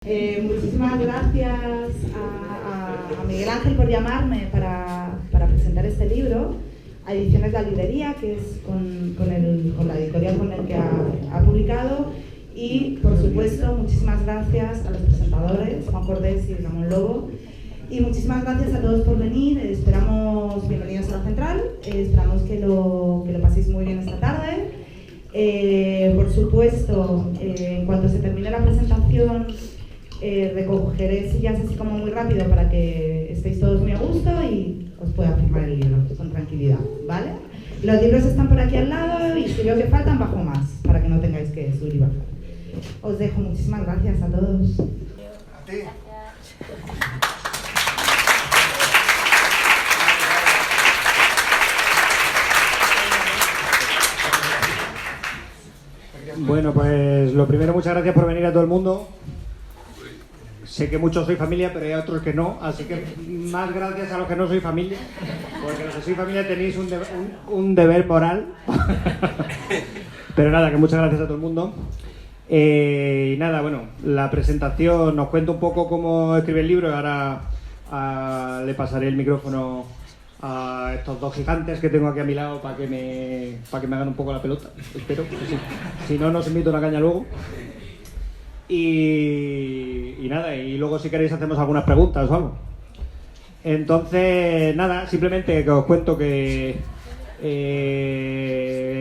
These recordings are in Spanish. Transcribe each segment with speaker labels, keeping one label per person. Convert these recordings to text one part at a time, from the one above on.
Speaker 1: Muchísimas gracias a Miguel Ángel por llamarme para presentar este libro, a Ediciones La Librería, que es con la editorial con el que ha publicado, y por supuesto muchísimas gracias a los presentadores, Juan Cordés y Ramón Lobo, y muchísimas gracias a todos por venir. Esperamos, bienvenidos a la central, esperamos que lo paséis muy bien esta tarde. Por supuesto, en cuanto se termine la presentación, recogeré sillas así como muy rápido para que estéis todos muy a gusto y os pueda firmar el libro con tranquilidad, ¿vale? Los libros están por aquí al lado y si veo que faltan, bajo más para que no tengáis que subir y bajar. Os dejo, muchísimas gracias a todos.
Speaker 2: A ti.
Speaker 3: Bueno, pues lo primero, muchas gracias por venir a todo el mundo. Sé que muchos sois familia, pero hay otros que no, así que más gracias a los que no sois familia, porque los que sois familia tenéis un deber moral. Pero nada, que muchas gracias a todo el mundo. Y nada, bueno, la presentación, os cuento un poco cómo escribí el libro y ahora le pasaré el micrófono a estos dos gigantes que tengo aquí a mi lado para que me hagan un poco la pelota, espero, que sí. Si no, os invito a una caña luego. Y nada, y luego si queréis hacemos algunas preguntas o algo. Entonces, nada, simplemente que os cuento que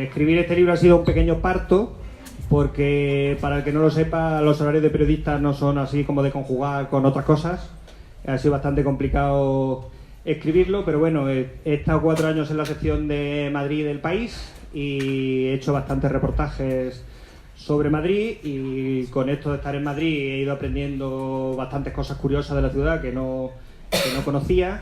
Speaker 3: escribir este libro ha sido un pequeño parto, porque para el que no lo sepa, los horarios de periodistas no son así como de conjugar con otras cosas. Ha sido bastante complicado escribirlo, pero bueno, he estado 4 años en la sección de Madrid del País y he hecho bastantes reportajes sobre Madrid, y con esto de estar en Madrid he ido aprendiendo bastantes cosas curiosas de la ciudad que no conocía.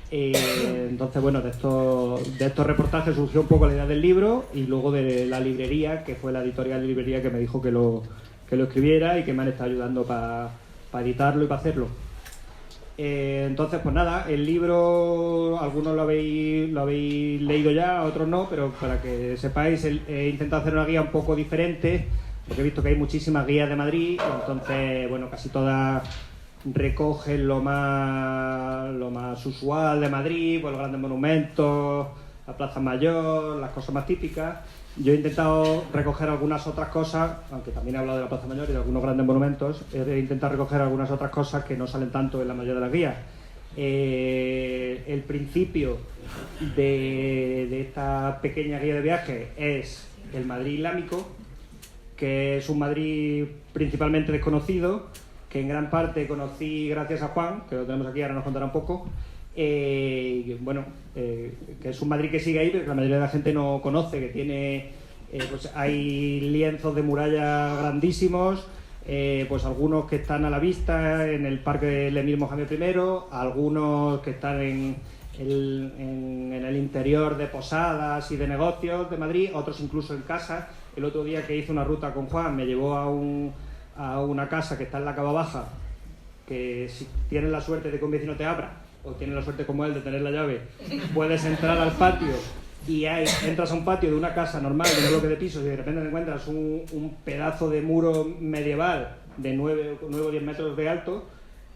Speaker 3: Entonces, bueno, de estos reportajes surgió un poco la idea del libro, y luego de La Librería, que fue la editorial de Librería que me dijo que lo escribiera y que me han estado ayudando para editarlo y para hacerlo. Entonces, pues nada, el libro, algunos lo habéis leído ya, otros no, pero para que sepáis, he intentado hacer una guía un poco diferente, porque he visto que hay muchísimas guías de Madrid, entonces, bueno, casi todas recogen lo más usual de Madrid, pues los grandes monumentos, la Plaza Mayor, las cosas más típicas. Yo he intentado recoger algunas otras cosas, aunque también he hablado de la Plaza Mayor y de algunos grandes monumentos, he intentado recoger algunas otras cosas que no salen tanto en la mayoría de las guías. El principio de esta pequeña guía de viaje es el Madrid islámico, que es un Madrid principalmente desconocido, que en gran parte conocí gracias a Juan, que lo tenemos aquí, ahora nos contará un poco. Que es un Madrid que sigue ahí, pero que la mayoría de la gente no conoce, que tiene, pues hay lienzos de muralla grandísimos, pues algunos que están a la vista en el parque del Emir Mohamed I, algunos que están en el interior de posadas y de negocios de Madrid, otros incluso en casa. El otro día que hice una ruta con Juan me llevó a una casa que está en la Cava Baja, que si tienes la suerte de que un vecino te abra, o tienes la suerte como él de tener la llave, puedes entrar al patio y entras a un patio de una casa normal, de un bloque de pisos, y de repente te encuentras un pedazo de muro medieval de 9 o 10 metros de alto.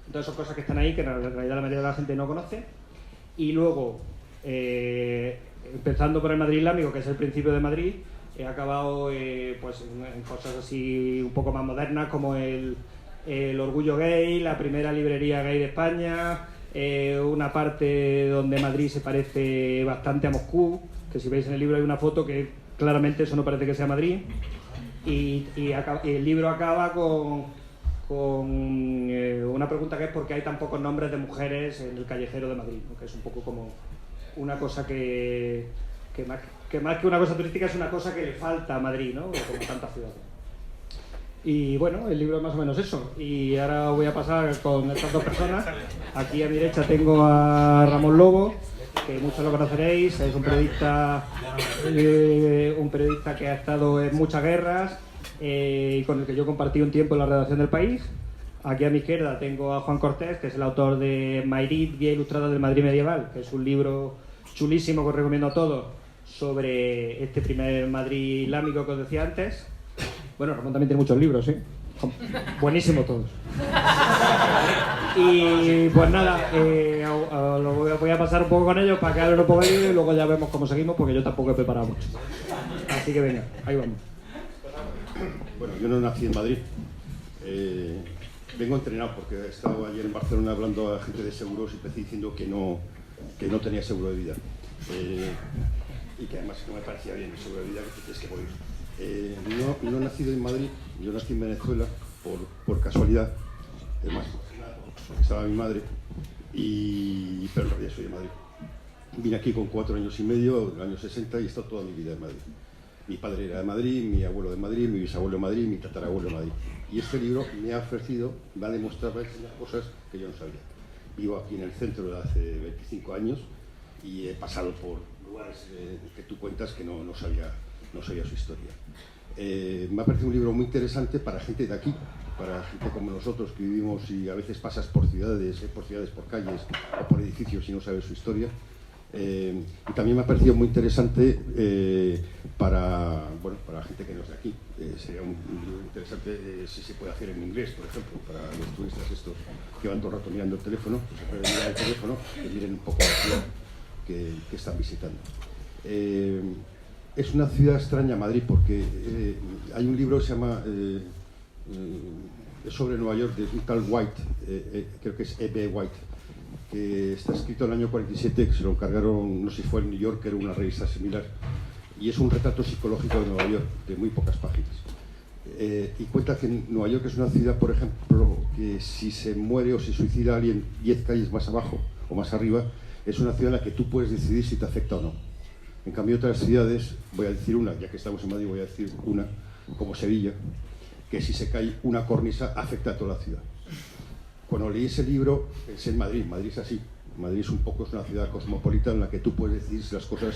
Speaker 3: Entonces son cosas que están ahí que en realidad la mayoría de la gente no conoce. Y luego, empezando por el Madrid islámico, que es el principio de Madrid, he acabado pues en cosas así un poco más modernas, como el Orgullo Gay, la primera librería gay de España, una parte donde Madrid se parece bastante a Moscú, que si veis en el libro hay una foto que claramente eso no parece que sea Madrid, y el libro acaba con una pregunta, que es ¿por qué hay tan pocos nombres de mujeres en el callejero de Madrid? ¿No? Que es un poco como una cosa que más que una cosa turística es una cosa que le falta a Madrid, ¿no? Como tantas ciudades. Y bueno, el libro es más o menos eso. Y ahora voy a pasar con estas dos personas. Aquí a mi derecha tengo a Ramón Lobo, que muchos lo conoceréis. Es un periodista que ha estado en muchas guerras y con el que yo compartí un tiempo en la redacción del País. Aquí a mi izquierda tengo a Juan Cortés, que es el autor de Mayrit, Guía Ilustrada del Madrid Medieval, que es un libro chulísimo que os recomiendo a todos sobre este primer Madrid islámico que os decía antes. Bueno, Ramón también tiene muchos libros, ¿sí? Buenísimo todos. Y pues nada, lo voy a pasar un poco con ellos para que hablen un poco de ellos y luego ya vemos cómo seguimos, porque yo tampoco he preparado mucho. Así que venga, ahí vamos.
Speaker 2: Bueno, yo no nací en Madrid. Vengo entrenado porque he estado ayer en Barcelona hablando a gente de seguros y empecé diciendo que no tenía seguro de vida. Y que además no me parecía bien el seguro de vida, que tienes que morir. No he nacido en Madrid, yo nací en Venezuela por casualidad. Además, estaba mi madre, pero en realidad soy de Madrid. Vine aquí con 4 años y medio, en el año 60, y he estado toda mi vida en Madrid. Mi padre era de Madrid, mi abuelo de Madrid, mi bisabuelo de Madrid, mi tatarabuelo de Madrid. Y este libro me ha ofrecido, me ha demostrado cosas que yo no sabía. Vivo aquí en el centro desde hace 25 años y he pasado por lugares que tú cuentas que no sabía su historia. Me ha parecido un libro muy interesante para gente de aquí, para gente como nosotros que vivimos y a veces pasas por ciudades, por calles o por edificios y no sabes su historia. Y también me ha parecido muy interesante para gente que no es de aquí. Sería un libro interesante si se puede hacer en inglés, por ejemplo, para los turistas estos que van todo el rato mirando el teléfono, pues se puede mirar el teléfono y miren un poco la ciudad que están visitando. Es una ciudad extraña, Madrid, porque hay un libro que se llama sobre Nueva York de un tal White, creo que es E.B. White, que está escrito en el año 47, que se lo encargaron, no sé si fue en New York, que era una revista similar, y es un retrato psicológico de Nueva York, de muy pocas páginas. Y cuenta que Nueva York es una ciudad, por ejemplo, que si se muere o se suicida alguien 10 calles más abajo o más arriba, es una ciudad en la que tú puedes decidir si te afecta o no. En cambio, otras ciudades, voy a decir una, ya que estamos en Madrid, voy a decir una, como Sevilla, que si se cae una cornisa afecta a toda la ciudad. Cuando leí ese libro pensé en Madrid. Madrid es así. Madrid es una ciudad cosmopolita en la que tú puedes decidir si las cosas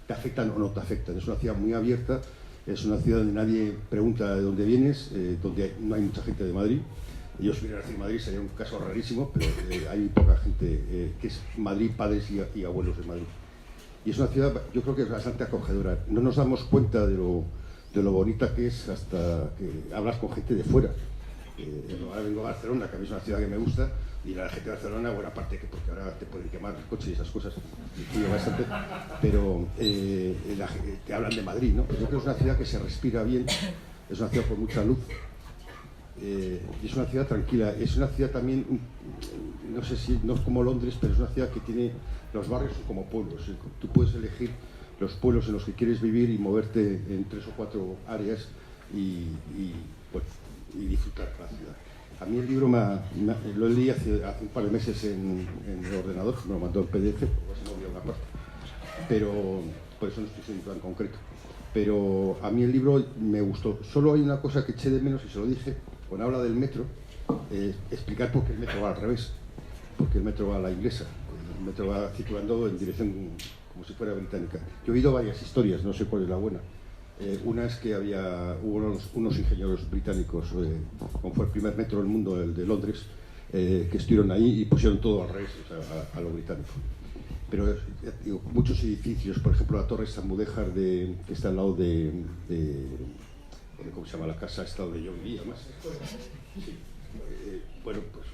Speaker 2: te afectan o no te afectan. Es una ciudad muy abierta, es una ciudad donde nadie pregunta de dónde vienes, donde no hay mucha gente de Madrid. Yo si viniera a decir Madrid sería un caso rarísimo, pero hay poca gente que es Madrid, padres y abuelos de Madrid. Y es una ciudad, yo creo que es bastante acogedora. No nos damos cuenta de lo bonita que es hasta que hablas con gente de fuera. Ahora vengo a Barcelona, que a mí es una ciudad que me gusta, y la gente de Barcelona, buena parte que porque ahora te pueden quemar el coche y esas cosas, bastante, pero te hablan de Madrid, ¿no? Yo creo que es una ciudad que se respira bien, es una ciudad con mucha luz, y es una ciudad tranquila, es una ciudad también, no sé si no es como Londres, pero es una ciudad que tiene, los barrios son como pueblos, tú puedes elegir los pueblos en los que quieres vivir y moverte en 3 o 4 áreas y disfrutar la ciudad. A mí el libro lo leí hace un par de meses en el ordenador, me lo mandó en PDF, porque no había una parte, pero por eso no estoy diciendo en concreto. Pero a mí el libro me gustó. Solo hay una cosa que eché de menos y se lo dije, cuando habla del metro, explicar por qué el metro va al revés, porque el metro va a la inglesa, el metro va circulando en dirección como si fuera británica. Yo he oído varias historias, no sé cuál es la buena. Una es que hubo unos ingenieros británicos, como fue el primer metro del mundo, el de Londres, que estuvieron ahí y pusieron todo al revés, o sea, a lo británico. Pero digo, muchos edificios, por ejemplo la Torre San Mudéjar que está al lado de ¿cómo se llama la casa esta donde yo vivía más? Sí. Bueno, pues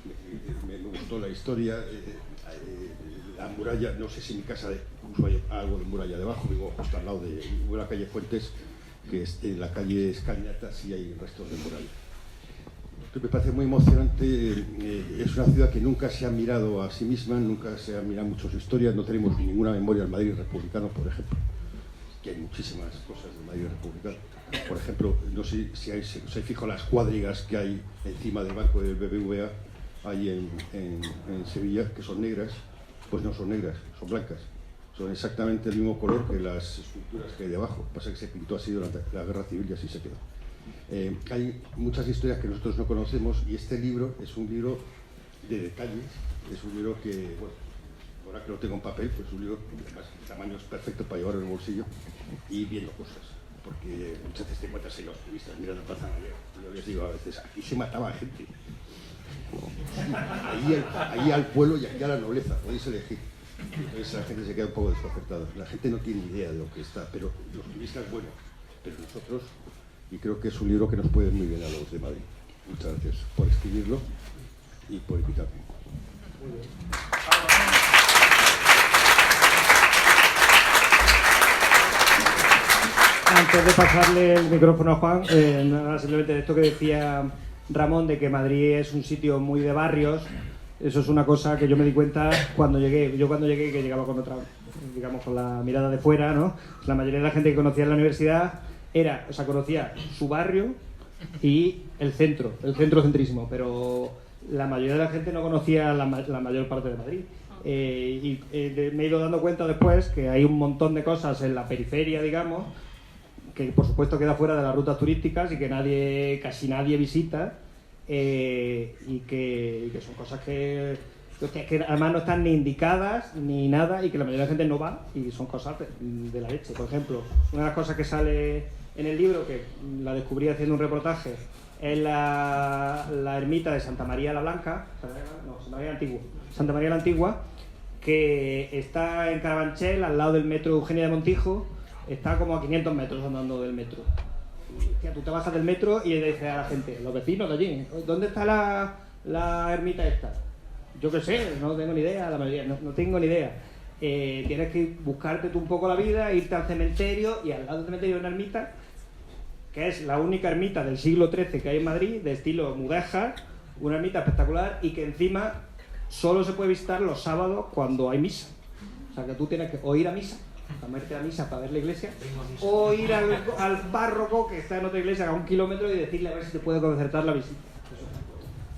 Speaker 2: me gustó la historia. La muralla, no sé si en mi casa incluso hay algo de muralla debajo, vivo justo al lado de la calle Fuentes, que es la calle Escalinata, sí hay restos de muralla. Me parece muy emocionante. Es una ciudad que nunca se ha mirado a sí misma, nunca se ha mirado mucho su historia. No tenemos ninguna memoria del Madrid republicano, por ejemplo, que hay muchísimas cosas del Madrid republicano. Por ejemplo, no sé si os fijo las cuadrigas que hay encima del banco del BBVA ahí en Sevilla, que son negras. Pues no son negras, son blancas. Son exactamente el mismo color que las esculturas que hay debajo. Pasa que se pintó así durante la Guerra Civil y así se quedó. Hay muchas historias que nosotros no conocemos y este libro es un libro de detalles. Es un libro que, bueno, ahora que lo tengo en papel, pues es un libro que además el tamaño es perfecto para llevarlo en el bolsillo y viendo cosas. Porque muchas veces te encuentras en los turistas mirando la Plaza Mayor. Yo les digo a veces, aquí se mataba gente. Ahí al pueblo y aquí a la nobleza, podéis elegir. Entonces la gente se queda un poco desconcertada. La gente no tiene idea de lo que está, pero los turistas, bueno, pero nosotros, y creo que es un libro que nos puede muy bien a los de Madrid. Muchas gracias por escribirlo y por invitarme.
Speaker 3: Muy bien. Antes de pasarle el micrófono a Juan, nada, simplemente esto que decía Ramón, de que Madrid es un sitio muy de barrios. Eso es una cosa que yo me di cuenta cuando llegué. Yo cuando llegué, que llegaba con otra, digamos, con la mirada de fuera, ¿no? La mayoría de la gente que conocía en la universidad conocía su barrio y el centro centrísimo, pero la mayoría de la gente no conocía la mayor parte de Madrid. Me he ido dando cuenta después que hay un montón de cosas en la periferia, digamos, que por supuesto queda fuera de las rutas turísticas y que casi nadie visita, y que son cosas que además no están ni indicadas ni nada, y que la mayoría de la gente no va, y son cosas de la leche. Por ejemplo, una de las cosas que sale en el libro, que la descubrí haciendo un reportaje, es la ermita de Santa María la Blanca, Santa María la Antigua, que está en Carabanchel, al lado del metro Eugenia de Montijo. Está como a 500 metros andando del metro. Tú te bajas del metro y le dices a la gente, los vecinos de allí, ¿dónde está la ermita esta? Yo qué sé, no tengo ni idea, la mayoría, no tengo ni idea. Tienes que buscarte tú un poco la vida, irte al cementerio, y al lado del cementerio hay una ermita, que es la única ermita del siglo XIII que hay en Madrid, de estilo mudéjar, una ermita espectacular, y que encima solo se puede visitar los sábados cuando hay misa. O sea que tú tienes que o ir a misa, a irte a misa para ver la iglesia, o ir al párroco que está en otra iglesia a 1 kilómetro y decirle a ver si te puede concertar la visita.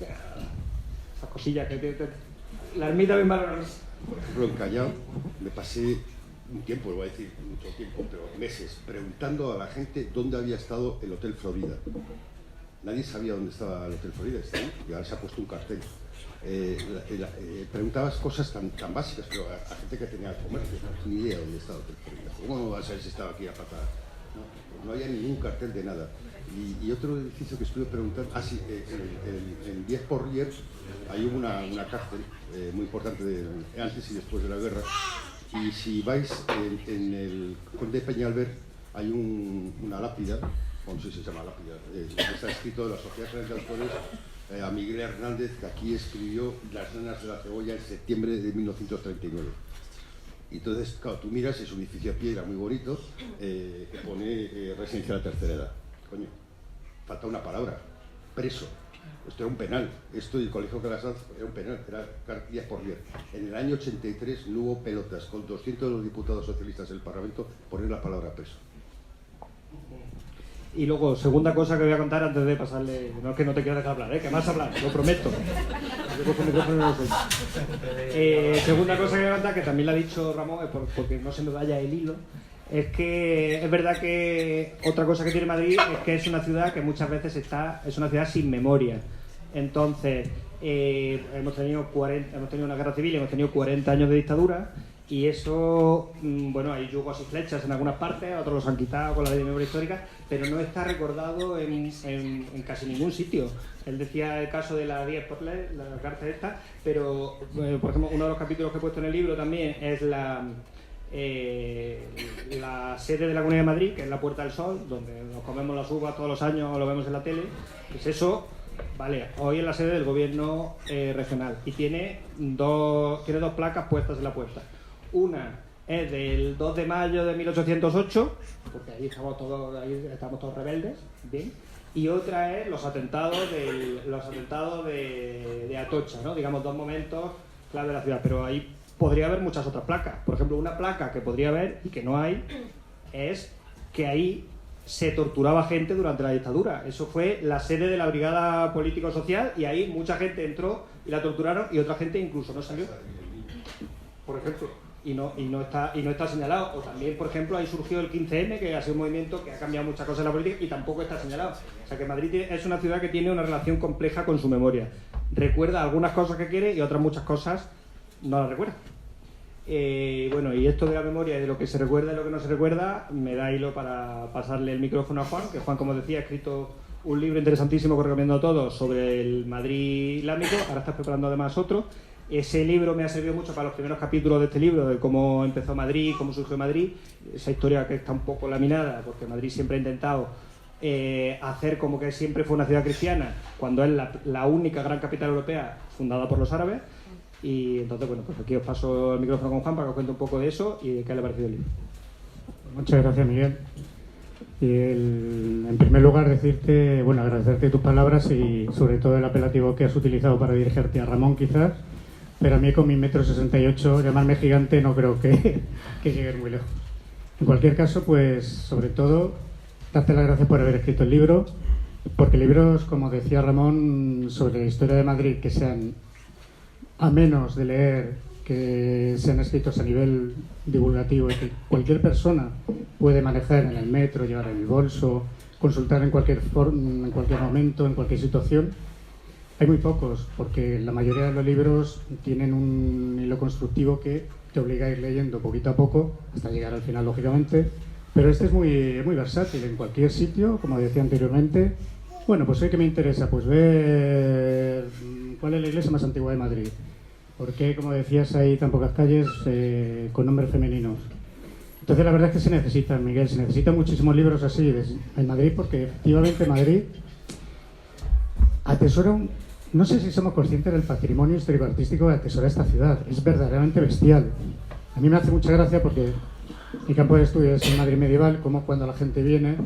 Speaker 3: Esas cosillas que la ermita bien valorada.
Speaker 2: Por ejemplo, en Callao me pasé un tiempo, lo voy a decir mucho tiempo, pero meses, preguntando a la gente dónde había estado el Hotel Florida. Nadie sabía dónde estaba el Hotel Florida, ¿está ahí? Y ahora se ha puesto un cartel. Preguntabas cosas tan básicas, pero a gente que tenía comercio, ni idea dónde estaba el Hotel Florida. ¿Cómo no vas a saber si estaba aquí a patada? No había ningún cartel de nada. Y otro edificio que estuve preguntando, en 10 por 10 hay una cárcel muy importante antes y después de la guerra. Y si vais en el Conde de Peñalver, hay una lápida, o no sé si se llama lápida, está escrito de la Sociedad General de Autores a Miguel Hernández, que aquí escribió Las Nenas de la Cebolla en septiembre de 1939. Y entonces, claro, tú miras, es un edificio de piedra muy bonito, que pone Residencia de la Tercera Edad. Coño, falta una palabra, preso. Esto era un penal, esto y el Colegio de la Sanz era un penal, era 10 por 10. En el año 83 no hubo pelotas, con 200 de los diputados socialistas del Parlamento poner la palabra preso.
Speaker 3: Y luego, segunda cosa que voy a contar antes de pasarle... No es que no te quiero dejar hablar, que más hablar, lo prometo. Segunda cosa que voy a contar, que también la ha dicho Ramón, porque no se me vaya el hilo, es que es verdad que otra cosa que tiene Madrid es que es una ciudad que muchas veces es una ciudad sin memoria. Entonces, hemos tenido una guerra civil, hemos tenido 40 años de dictadura, y eso, bueno, hay yugos y flechas en algunas partes, otros los han quitado con la ley de memoria histórica, pero no está recordado en casi ningún sitio. Él decía el caso de la 10 por la cárcel esta, pero, por ejemplo, uno de los capítulos que he puesto en el libro también es la sede de la Comunidad de Madrid, que es la Puerta del Sol, donde nos comemos las uvas todos los años, lo vemos en la tele. Pues eso, vale, hoy es la sede del gobierno regional, y tiene dos placas puestas en la puerta. Una es del 2 de mayo de 1808, porque ahí estamos todos rebeldes, bien. Y otra es los atentados de Atocha, ¿no? Digamos, dos momentos clave de la ciudad, pero ahí podría haber muchas otras placas. Por ejemplo, una placa que podría haber y que no hay es que ahí se torturaba gente durante la dictadura. Eso fue la sede de la Brigada Político-Social, y ahí mucha gente entró y la torturaron, y otra gente incluso no salió, por ejemplo, y no está señalado. O también, por ejemplo, ahí surgió el 15M, que ha sido un movimiento que ha cambiado muchas cosas en la política, y tampoco está señalado. O sea que Madrid es una ciudad que tiene una relación compleja con su memoria. Recuerda algunas cosas que quiere y otras muchas cosas no las recuerda. Bueno, y esto de la memoria y de lo que se recuerda y lo que no se recuerda, me da hilo para pasarle el micrófono a Juan, que Juan, como decía, ha escrito un libro interesantísimo que recomiendo a todos sobre el Madrid islámico. Ahora estás preparando además otro. Ese libro me ha servido mucho para los primeros capítulos de este libro, de cómo empezó Madrid, cómo surgió Madrid, esa historia que está un poco laminada, porque Madrid siempre ha intentado hacer como que siempre fue una ciudad cristiana, cuando es la única gran capital europea fundada por los árabes. Y entonces, bueno, pues aquí os paso el micrófono con Juan para que os cuente un poco de eso y de qué le ha parecido el libro.
Speaker 4: Muchas gracias, Miguel. En primer lugar, decirte, bueno, agradecerte tus palabras y sobre todo el apelativo que has utilizado para dirigirte a Ramón, quizás, pero a mí con mi 1,68 m, llamarme gigante no creo que llegues muy lejos. En cualquier caso, pues, sobre todo, darte las gracias por haber escrito el libro, porque libros, como decía Ramón, sobre la historia de Madrid, que sean a menos de leer, que sean escritos a nivel divulgativo y que cualquier persona puede manejar en el metro, llevar en el bolso, consultar en cualquier momento, en cualquier situación, hay muy pocos, porque la mayoría de los libros tienen un hilo constructivo que te obliga a ir leyendo poquito a poco hasta llegar al final, lógicamente, pero este es muy versátil en cualquier sitio, como decía anteriormente. Bueno, pues hoy que me interesa, pues ver cuál es la iglesia más antigua de Madrid. ¿Por qué, como decías, hay tan pocas calles con nombres femeninos? Entonces la verdad es que se necesitan, Miguel, se necesitan muchísimos libros así en Madrid, porque efectivamente Madrid atesora no sé si somos conscientes del patrimonio histórico-artístico que atesora esta ciudad. Es verdaderamente bestial. A mí me hace mucha gracia porque mi campo de estudio es en Madrid medieval, como cuando la gente viene,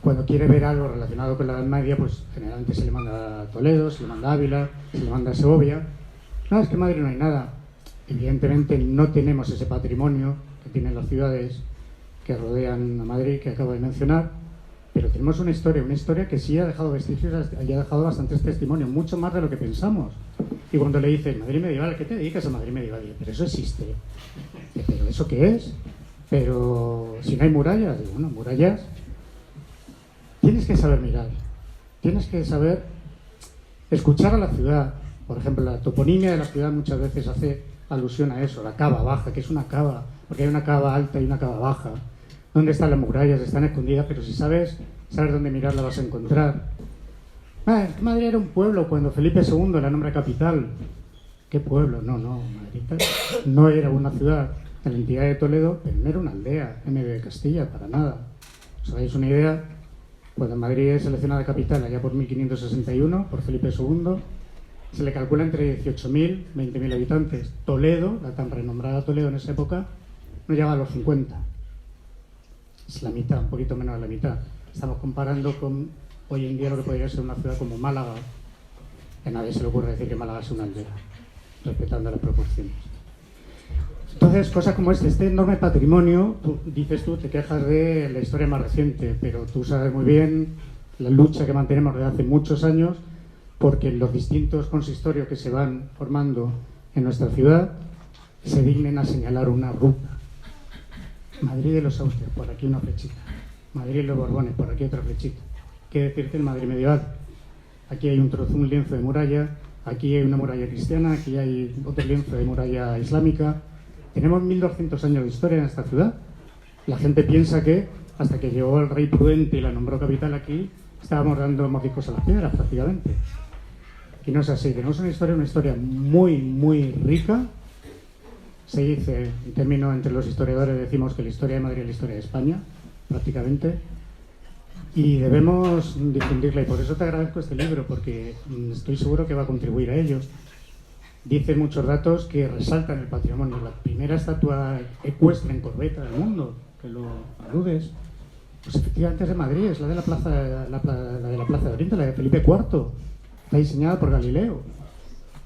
Speaker 4: cuando quiere ver algo relacionado con la Edad Media, pues generalmente se le manda a Toledo, se le manda a Ávila, se le manda a Segovia. No, es que en Madrid no hay nada. Evidentemente no tenemos ese patrimonio que tienen las ciudades que rodean a Madrid, que acabo de mencionar, pero tenemos una historia que sí ha dejado vestigios y ha dejado bastantes testimonios, mucho más de lo que pensamos. Y cuando le dicen Madrid medieval, ¿a qué te dedicas a Madrid medieval? Y yo, pero eso existe. ¿Pero eso qué es? Pero si no hay murallas, digo, bueno, murallas. Tienes que saber mirar, tienes que saber escuchar a la ciudad. Por ejemplo, la toponimia de la ciudad muchas veces hace alusión a eso, la cava baja, que es una cava, porque hay una cava alta y una cava baja. ¿Dónde están las murallas? Están escondidas, pero si sabes dónde mirar, la vas a encontrar. Madrid era un pueblo cuando Felipe II la nombra capital. ¿Qué pueblo? No, Madrid no era una ciudad. En la entidad de Toledo, pero no era una aldea, en medio de Castilla, para nada. ¿Os dais una idea? Cuando Madrid es seleccionada capital allá por 1561, por Felipe II, se le calcula entre 18.000 y 20.000 habitantes. Toledo, la tan renombrada Toledo en esa época, no llegaba a los 50. Es la mitad, un poquito menos de la mitad. Estamos comparando con hoy en día lo que podría ser una ciudad como Málaga. A nadie se le ocurre decir que Málaga es una aldea, respetando las proporciones. Entonces, cosas como este enorme patrimonio, tú te quejas de la historia más reciente, pero tú sabes muy bien la lucha que mantenemos desde hace muchos años porque los distintos consistorios que se van formando en nuestra ciudad se dignen a señalar una ruta. Madrid de los Austrias, por aquí una flechita. Madrid de los Borbones, por aquí otra flechita. ¿Qué decirte el Madrid medieval? Aquí hay un lienzo de muralla, aquí hay una muralla cristiana, aquí hay otro lienzo de muralla islámica. Tenemos 1200 años de historia en esta ciudad. La gente piensa que hasta que llegó el rey Prudente y la nombró capital aquí, estábamos dando mordiscos a las piedras prácticamente. Y no es así. Tenemos una historia muy, muy rica. Se dice, en términos entre los historiadores, decimos que la historia de Madrid es la historia de España, prácticamente. Y debemos difundirla. Y por eso te agradezco este libro, porque estoy seguro que va a contribuir a ello. Dice muchos datos que resaltan el patrimonio. La primera estatua ecuestre en corbeta del mundo, que lo aludes, pues efectivamente es de Madrid, es la de la Plaza de Oriente, la de Felipe IV. Está diseñada por Galileo.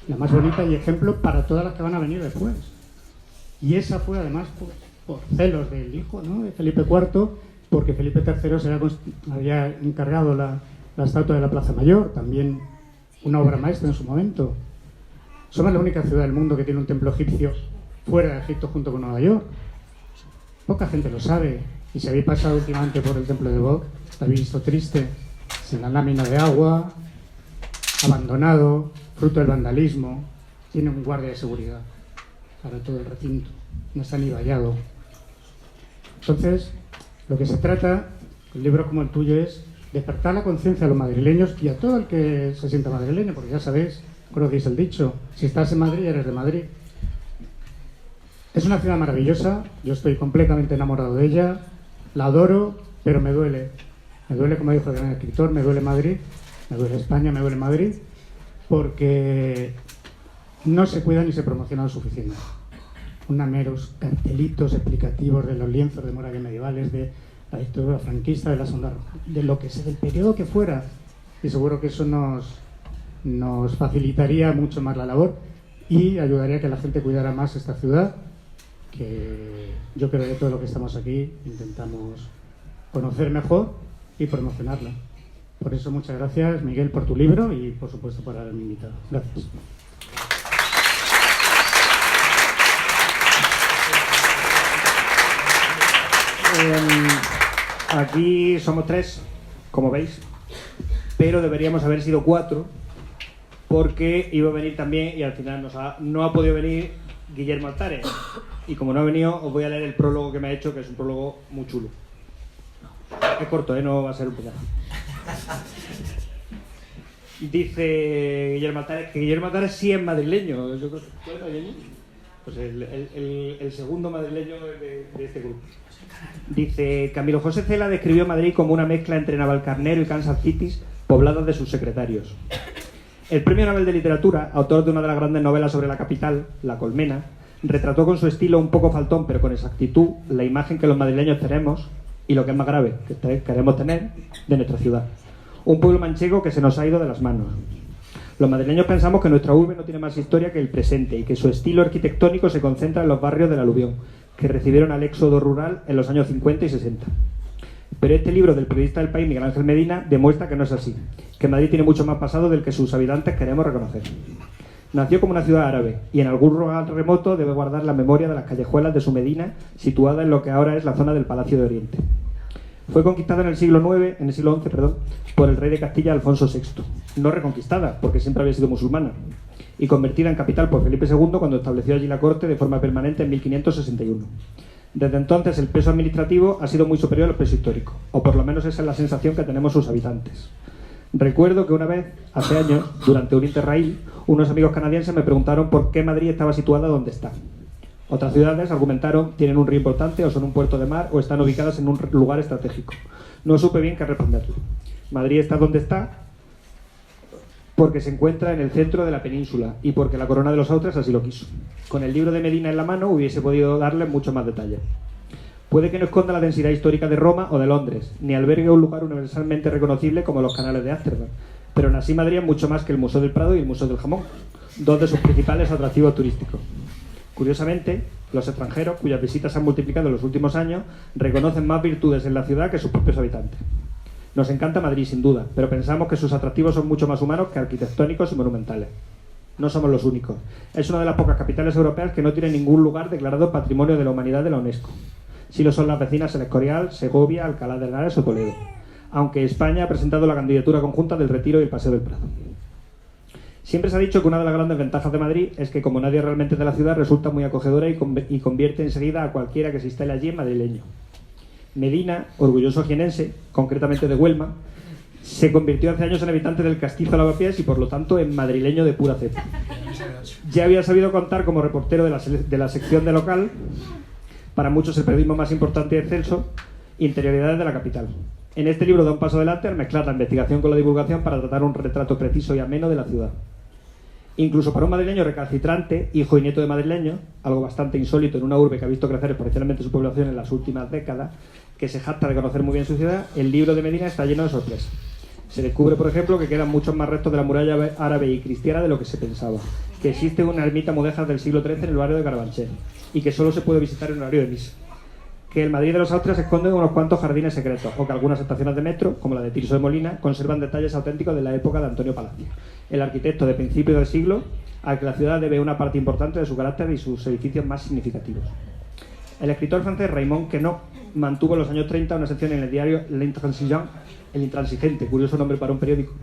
Speaker 4: La más bonita y ejemplo para todas las que van a venir después. Y esa fue además por celos del hijo, ¿no?, de Felipe IV, porque Felipe III se había encargado la estatua de la Plaza Mayor, también una obra maestra en su momento. Somos la única ciudad del mundo que tiene un templo egipcio fuera de Egipto junto con Nueva York. Poca gente lo sabe. Y si habéis pasado últimamente por el templo de Bok, lo habéis visto triste, sin la lámina de agua, abandonado, fruto del vandalismo. Tiene un guardia de seguridad para todo el recinto. No está ni vallado. Entonces, lo que se trata, con libros como el tuyo, es despertar la conciencia a los madrileños y a todo el que se sienta madrileño, porque ya sabéis, conocéis el dicho, si estás en Madrid, eres de Madrid. Es una ciudad maravillosa, yo estoy completamente enamorado de ella, la adoro, pero me duele. Me duele, como dijo el gran escritor, me duele Madrid, me duele España, me duele Madrid, porque no se cuida ni se promociona lo suficiente. Unos meros cartelitos explicativos de los lienzos de murallas medievales, de la dictadura franquista, de la Segunda Roja, de lo que sea, del periodo que fuera. Y seguro que eso nos facilitaría mucho más la labor y ayudaría a que la gente cuidara más esta ciudad, que yo creo que todo lo que estamos aquí intentamos conocer mejor y promocionarla. Por eso muchas gracias, Miguel, por tu libro y por supuesto por haberme invitado. Gracias.
Speaker 3: Aquí somos 3, como veis, pero deberíamos haber sido 4, porque iba a venir también y al final no ha podido venir Guillermo Altares. Y como no ha venido, os voy a leer el prólogo que me ha hecho, que es un prólogo muy chulo. Es corto, no va a ser un pedazo. Dice Guillermo Altares que Guillermo Altares sí es madrileño. Yo creo que es madrileño. Pues el segundo madrileño de este grupo. Dice: Camilo José Cela describió Madrid como una mezcla entre Navalcarnero y Kansas City, pobladas de sus secretarios. El premio Nobel de Literatura, autor de una de las grandes novelas sobre la capital, La Colmena, retrató con su estilo un poco faltón, pero con exactitud, la imagen que los madrileños tenemos, y lo que es más grave, que queremos tener, de nuestra ciudad. Un pueblo manchego que se nos ha ido de las manos. Los madrileños pensamos que nuestra urbe no tiene más historia que el presente y que su estilo arquitectónico se concentra en los barrios del aluvión, que recibieron al éxodo rural en los años 50 y 60. Pero este libro del periodista del País, Miguel Ángel Medina, demuestra que no es así, que Madrid tiene mucho más pasado del que sus habitantes queremos reconocer. Nació como una ciudad árabe y en algún lugar remoto debe guardar la memoria de las callejuelas de su Medina, situada en lo que ahora es la zona del Palacio de Oriente. Fue conquistada en el siglo XI, por el rey de Castilla Alfonso VI. No reconquistada, porque siempre había sido musulmana, y convertida en capital por Felipe II cuando estableció allí la corte de forma permanente en 1561. Desde entonces el peso administrativo ha sido muy superior al peso histórico, o por lo menos esa es la sensación que tenemos sus habitantes. Recuerdo que una vez, hace años, durante un interrail, unos amigos canadienses me preguntaron por qué Madrid estaba situada donde está. Otras ciudades, argumentaron, tienen un río importante o son un puerto de mar o están ubicadas en un lugar estratégico. No supe bien qué responderle. Madrid está donde está porque se encuentra en el centro de la península y porque la corona de los Autres así lo quiso. Con el libro de Medina en la mano hubiese podido darle mucho más detalle. Puede que no esconda la densidad histórica de Roma o de Londres, ni albergue un lugar universalmente reconocible como los canales de Ámsterdam, pero aún así Madrid es mucho más que el Museo del Prado y el Museo del Jamón, dos de sus principales atractivos turísticos. Curiosamente, los extranjeros, cuyas visitas se han multiplicado en los últimos años, reconocen más virtudes en la ciudad que sus propios habitantes. Nos encanta Madrid, sin duda, pero pensamos que sus atractivos son mucho más humanos que arquitectónicos y monumentales. No somos los únicos. Es una de las pocas capitales europeas que no tiene ningún lugar declarado Patrimonio de la Humanidad de la UNESCO. Sí lo son las vecinas El Escorial, Segovia, Alcalá de Henares o Toledo, aunque España ha presentado la candidatura conjunta del Retiro y el Paseo del Prado. Siempre se ha dicho que una de las grandes ventajas de Madrid es que, como nadie realmente es de la ciudad, resulta muy acogedora y convierte enseguida a cualquiera que se instale allí en madrileño. Medina, orgulloso jienense, concretamente de Huelma, se convirtió hace años en habitante del Castizo Lavapiés y por lo tanto en madrileño de pura cepa. Ya había sabido contar como reportero de la sección de local, para muchos el periodismo más importante y excelso, interioridades de la capital. En este libro da un paso adelante al mezclar la investigación con la divulgación para tratar un retrato preciso y ameno de la ciudad. Incluso para un madrileño recalcitrante, hijo y nieto de madrileño, algo bastante insólito en una urbe que ha visto crecer exponencialmente su población en las últimas décadas, que se jacta de conocer muy bien su ciudad, el libro de Medina está lleno de sorpresas. Se descubre, por ejemplo, que quedan muchos más restos de la muralla árabe y cristiana de lo que se pensaba, que existe una ermita mudéjar del siglo XIII en el barrio de Carabanchel y que solo se puede visitar en horario de misa, que el Madrid de los Autres esconde unos cuantos jardines secretos, o que algunas estaciones de metro, como la de Tirso de Molina, conservan detalles auténticos de la época de Antonio Palacio, el arquitecto de principios del siglo al que la ciudad debe una parte importante de su carácter y sus edificios más significativos. El escritor francés Raymond Queneau mantuvo en los años 30 una sección en el diario L'Intransigeant, El Intransigente, curioso nombre para un periódico,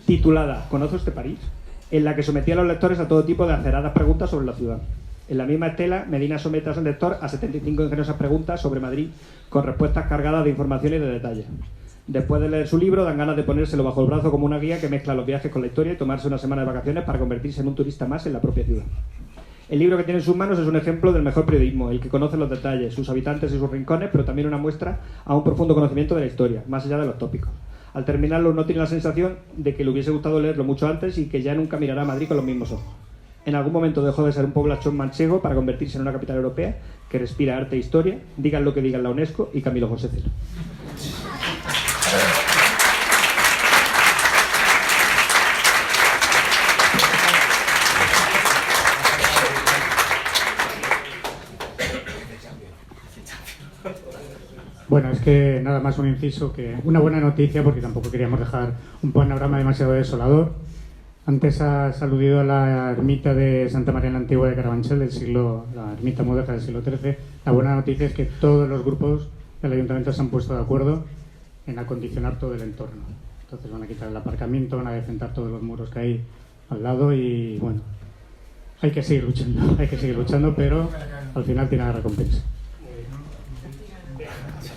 Speaker 3: titulada ¿Conoce usted París?, en la que sometía a los lectores a todo tipo de aceradas preguntas sobre la ciudad. En la misma estela, Medina somete al lector a 75 ingeniosas preguntas sobre Madrid, con respuestas cargadas de información y de detalles. Después de leer su libro, dan ganas de ponérselo bajo el brazo como una guía que mezcla los viajes con la historia y tomarse una semana de vacaciones para convertirse en un turista más en la propia ciudad. El libro que tiene en sus manos es un ejemplo del mejor periodismo, el que conoce los detalles, sus habitantes y sus rincones, pero también una muestra a un profundo conocimiento de la historia, más allá de los tópicos. Al terminarlo uno tiene la sensación de que le hubiese gustado leerlo mucho antes y que ya nunca mirará a Madrid con los mismos ojos. En algún momento dejó de ser un poblachón manchego para convertirse en una capital europea que respira arte e historia, digan lo que digan la UNESCO y Camilo José Cela.
Speaker 4: Bueno, es que nada más un inciso, que una buena noticia, porque tampoco queríamos dejar un panorama demasiado desolador. Antes has aludido a la ermita de Santa María la Antigua de Carabanchel, la ermita mudéjar del siglo XIII. La buena noticia es que todos los grupos del ayuntamiento se han puesto de acuerdo en acondicionar todo el entorno. Entonces van a quitar el aparcamiento, van a decentar todos los muros que hay al lado y bueno, hay que seguir luchando, pero al final tiene la recompensa.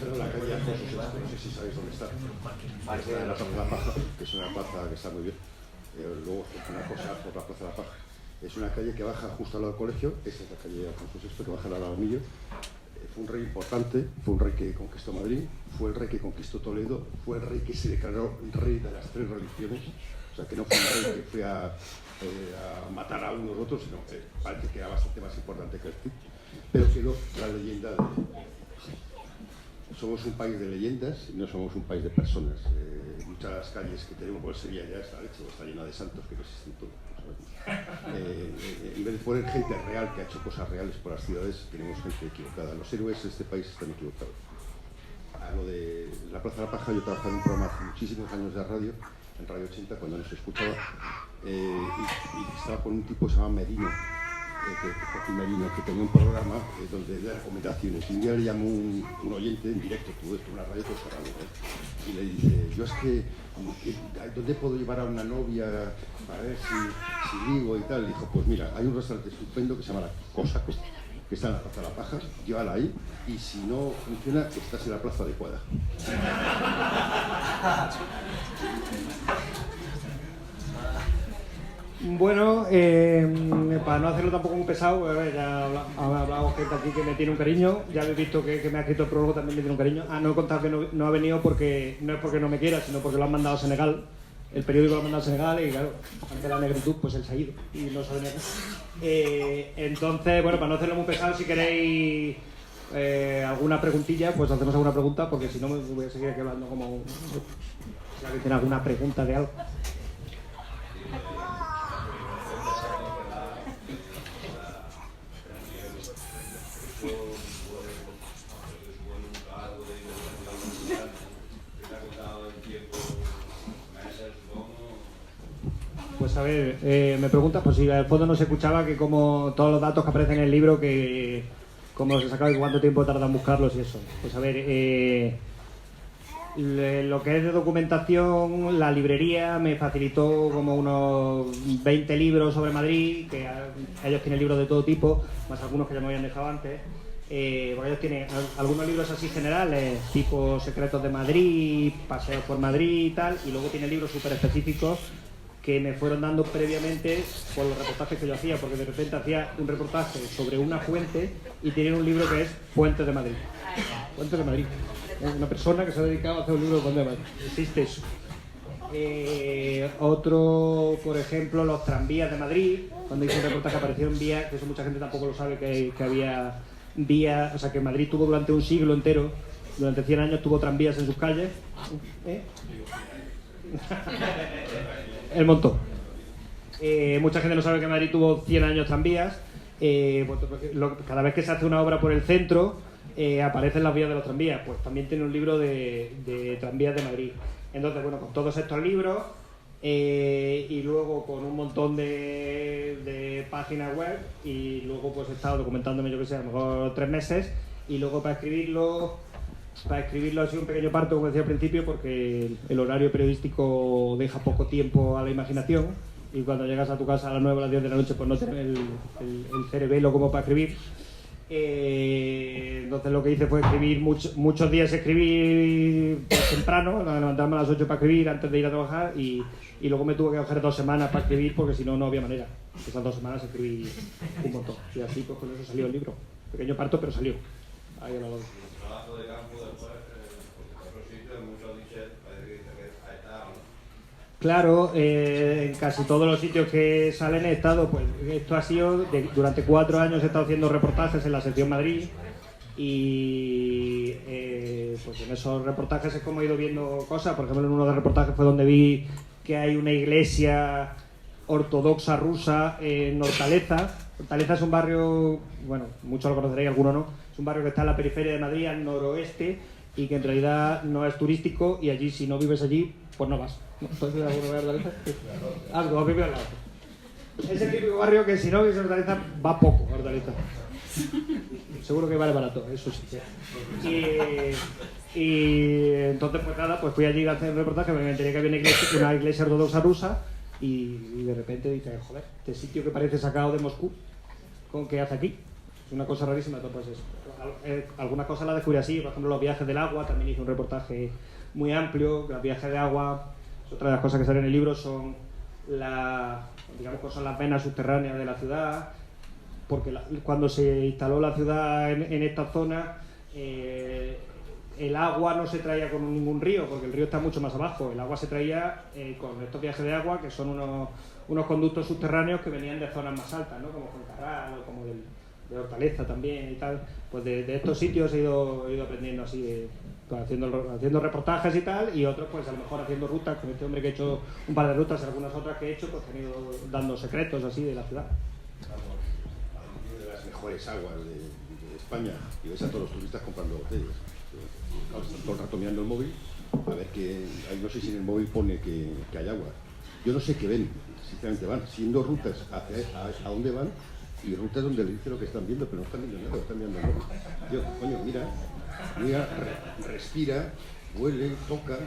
Speaker 2: La calle Alfonso VI, no sé si sabéis dónde está. Es la Plaza de la Paja, que es una plaza que está muy bien. Luego una cosa por la Plaza de la Paja. Es una calle que baja justo al lado del colegio. Esta es la calle Alfonso VI, que baja al Alamillo. Fue un rey importante, fue un rey que conquistó Madrid, fue el rey que conquistó Toledo, fue el rey que se declaró rey de las 3 religiones. O sea, que no fue un rey que fue a matar a unos u otros, sino que parece que era bastante más importante que el Cid. Pero quedó la leyenda de... Somos un país de leyendas y no somos un país de personas. Muchas calles que tenemos por Sevilla ya está llena de santos que no existen todos. En vez de poner gente real que ha hecho cosas reales por las ciudades, tenemos gente equivocada. Los héroes de este país están equivocados. A lo de la Plaza de la Paja, yo trabajaba en un programa hace muchísimos años de radio, en Radio 80, cuando no se escuchaba, y estaba con un tipo que se llama Merino, que tenía un programa donde da recomendaciones, y un día le llamó un oyente en directo, todo esto, una radio todo cerrado, y le dice, yo es que, ¿dónde puedo llevar a una novia a ver si ligo y tal? Y dijo, pues mira, hay un restaurante estupendo que se llama La Cosaco, que está en la Plaza de la Paja, llévala ahí, y si no funciona, estás en la plaza adecuada.
Speaker 3: Bueno, para no hacerlo tampoco muy pesado, ya ha hablado gente aquí que me tiene un cariño, ya habéis visto que me ha escrito el prólogo, también me tiene un cariño. No he contado que no ha venido porque no es porque no me quiera, sino porque lo han mandado a Senegal, el periódico lo ha mandado a Senegal y claro, ante la negritud pues él se ha ido y no se ha venido aquí. Entonces, bueno, para no hacerlo muy pesado, si queréis alguna preguntilla, pues hacemos alguna pregunta, porque si no me voy a seguir aquí hablando como... Si alguien tiene alguna pregunta de algo. Pues a ver, me preguntas, pues si al fondo no se escuchaba, que como todos los datos que aparecen en el libro, que cómo se sacaba y cuánto tiempo tarda en buscarlos y eso. Pues a ver, lo que es de documentación, la librería me facilitó como unos 20 libros sobre Madrid, que ellos tienen libros de todo tipo, más algunos que ya me habían dejado antes. Porque ellos tienen algunos libros así generales, tipo Secretos de Madrid, Paseos por Madrid y tal, y luego tiene libros súper específicos que me fueron dando previamente por los reportajes que yo hacía, porque de repente hacía un reportaje sobre una fuente y tienen un libro que es Fuentes de Madrid. Fuentes de Madrid. Una persona que se ha dedicado a hacer un libro de Fuentes de Madrid. Existe eso. Otro, por ejemplo, los tranvías de Madrid. Cuando hice un reportaje aparecieron vías, que eso mucha gente tampoco lo sabe, que había vías, o sea que Madrid tuvo durante un siglo entero, durante 100 años tuvo tranvías en sus calles. El montón. Mucha gente no sabe que Madrid tuvo 100 años tranvías. Cada vez que se hace una obra por el centro, aparecen las vías de los tranvías. Pues también tiene un libro de tranvías de Madrid. Entonces, bueno, con todos estos libros y luego con un montón de páginas web, y luego pues he estado documentándome, yo que sé, a lo mejor 3 meses, y luego para escribirlo ha sido un pequeño parto, como decía al principio, porque el horario periodístico deja poco tiempo a la imaginación, y cuando llegas a tu casa a las 9 o las 10 de la noche pues no tienes el cerebelo como para escribir. Entonces lo que hice fue escribir muchos días, escribir pues, temprano, levantarme a las 8 para escribir antes de ir a trabajar y luego me tuve que coger 2 semanas para escribir porque si no, no había manera. Esas 2 semanas escribí un montón y así pues con eso salió el libro. Pequeño parto, pero salió. Ahí a la lado.
Speaker 5: Trabajo de campo después, porque otros sitios, muchos dicen que está, ¿no?
Speaker 3: Claro, en casi todos los sitios que salen he estado, pues esto ha sido, durante 4 años he estado haciendo reportajes en la sección Madrid y pues en esos reportajes es como he ido viendo cosas. Por ejemplo, en uno de los reportajes fue donde vi que hay una iglesia ortodoxa rusa en Hortaleza. Hortaleza es un barrio, bueno, muchos lo conoceréis, algunos no, es un barrio que está en la periferia de Madrid, al noroeste, y que en realidad no es turístico y allí, si no vives allí, pues no vas. ¿Entonces alguno ve Hortaleza? Algo, vive al lado. Es el típico barrio que si no vives en Hortaleza, va poco a Hortaleza. Seguro que vale barato, eso sí. Y entonces, pues nada, pues fui allí a hacer un reportaje, me enteré que había una iglesia ortodoxa rusa y de repente dije, joder, este sitio que parece sacado de Moscú, ¿con qué hace aquí? Es una cosa rarísima. Entonces, pues, algunas cosas las descubrí así, por ejemplo, los viajes del agua, también hice un reportaje muy amplio. Los viajes de agua, otra de las cosas que salen en el libro son son las venas subterráneas de la ciudad, porque cuando se instaló la ciudad en esta zona, el agua no se traía con ningún río, porque el río está mucho más abajo. El agua se traía con estos viajes de agua, que son unos conductos subterráneos que venían de zonas más altas, ¿no? Como Fuencarral o como de Hortaleza también y tal. Pues de estos sitios he ido aprendiendo así, pues haciendo reportajes y tal, y otros pues a lo mejor haciendo rutas, con este hombre que he hecho un par de rutas, algunas otras que he hecho, pues he ido dando secretos así de la ciudad.
Speaker 2: Una de las mejores aguas de España, y ves a todos los turistas comprando botellas. Están todo el rato mirando el móvil, a ver que, no sé si en el móvil pone que hay agua. Yo no sé qué ven, sinceramente van siendo rutas a dónde van y rutas donde le dice lo que están viendo, pero no están viendo nada, están mirando el móvil. Yo, coño, mira, respira, huele, toca,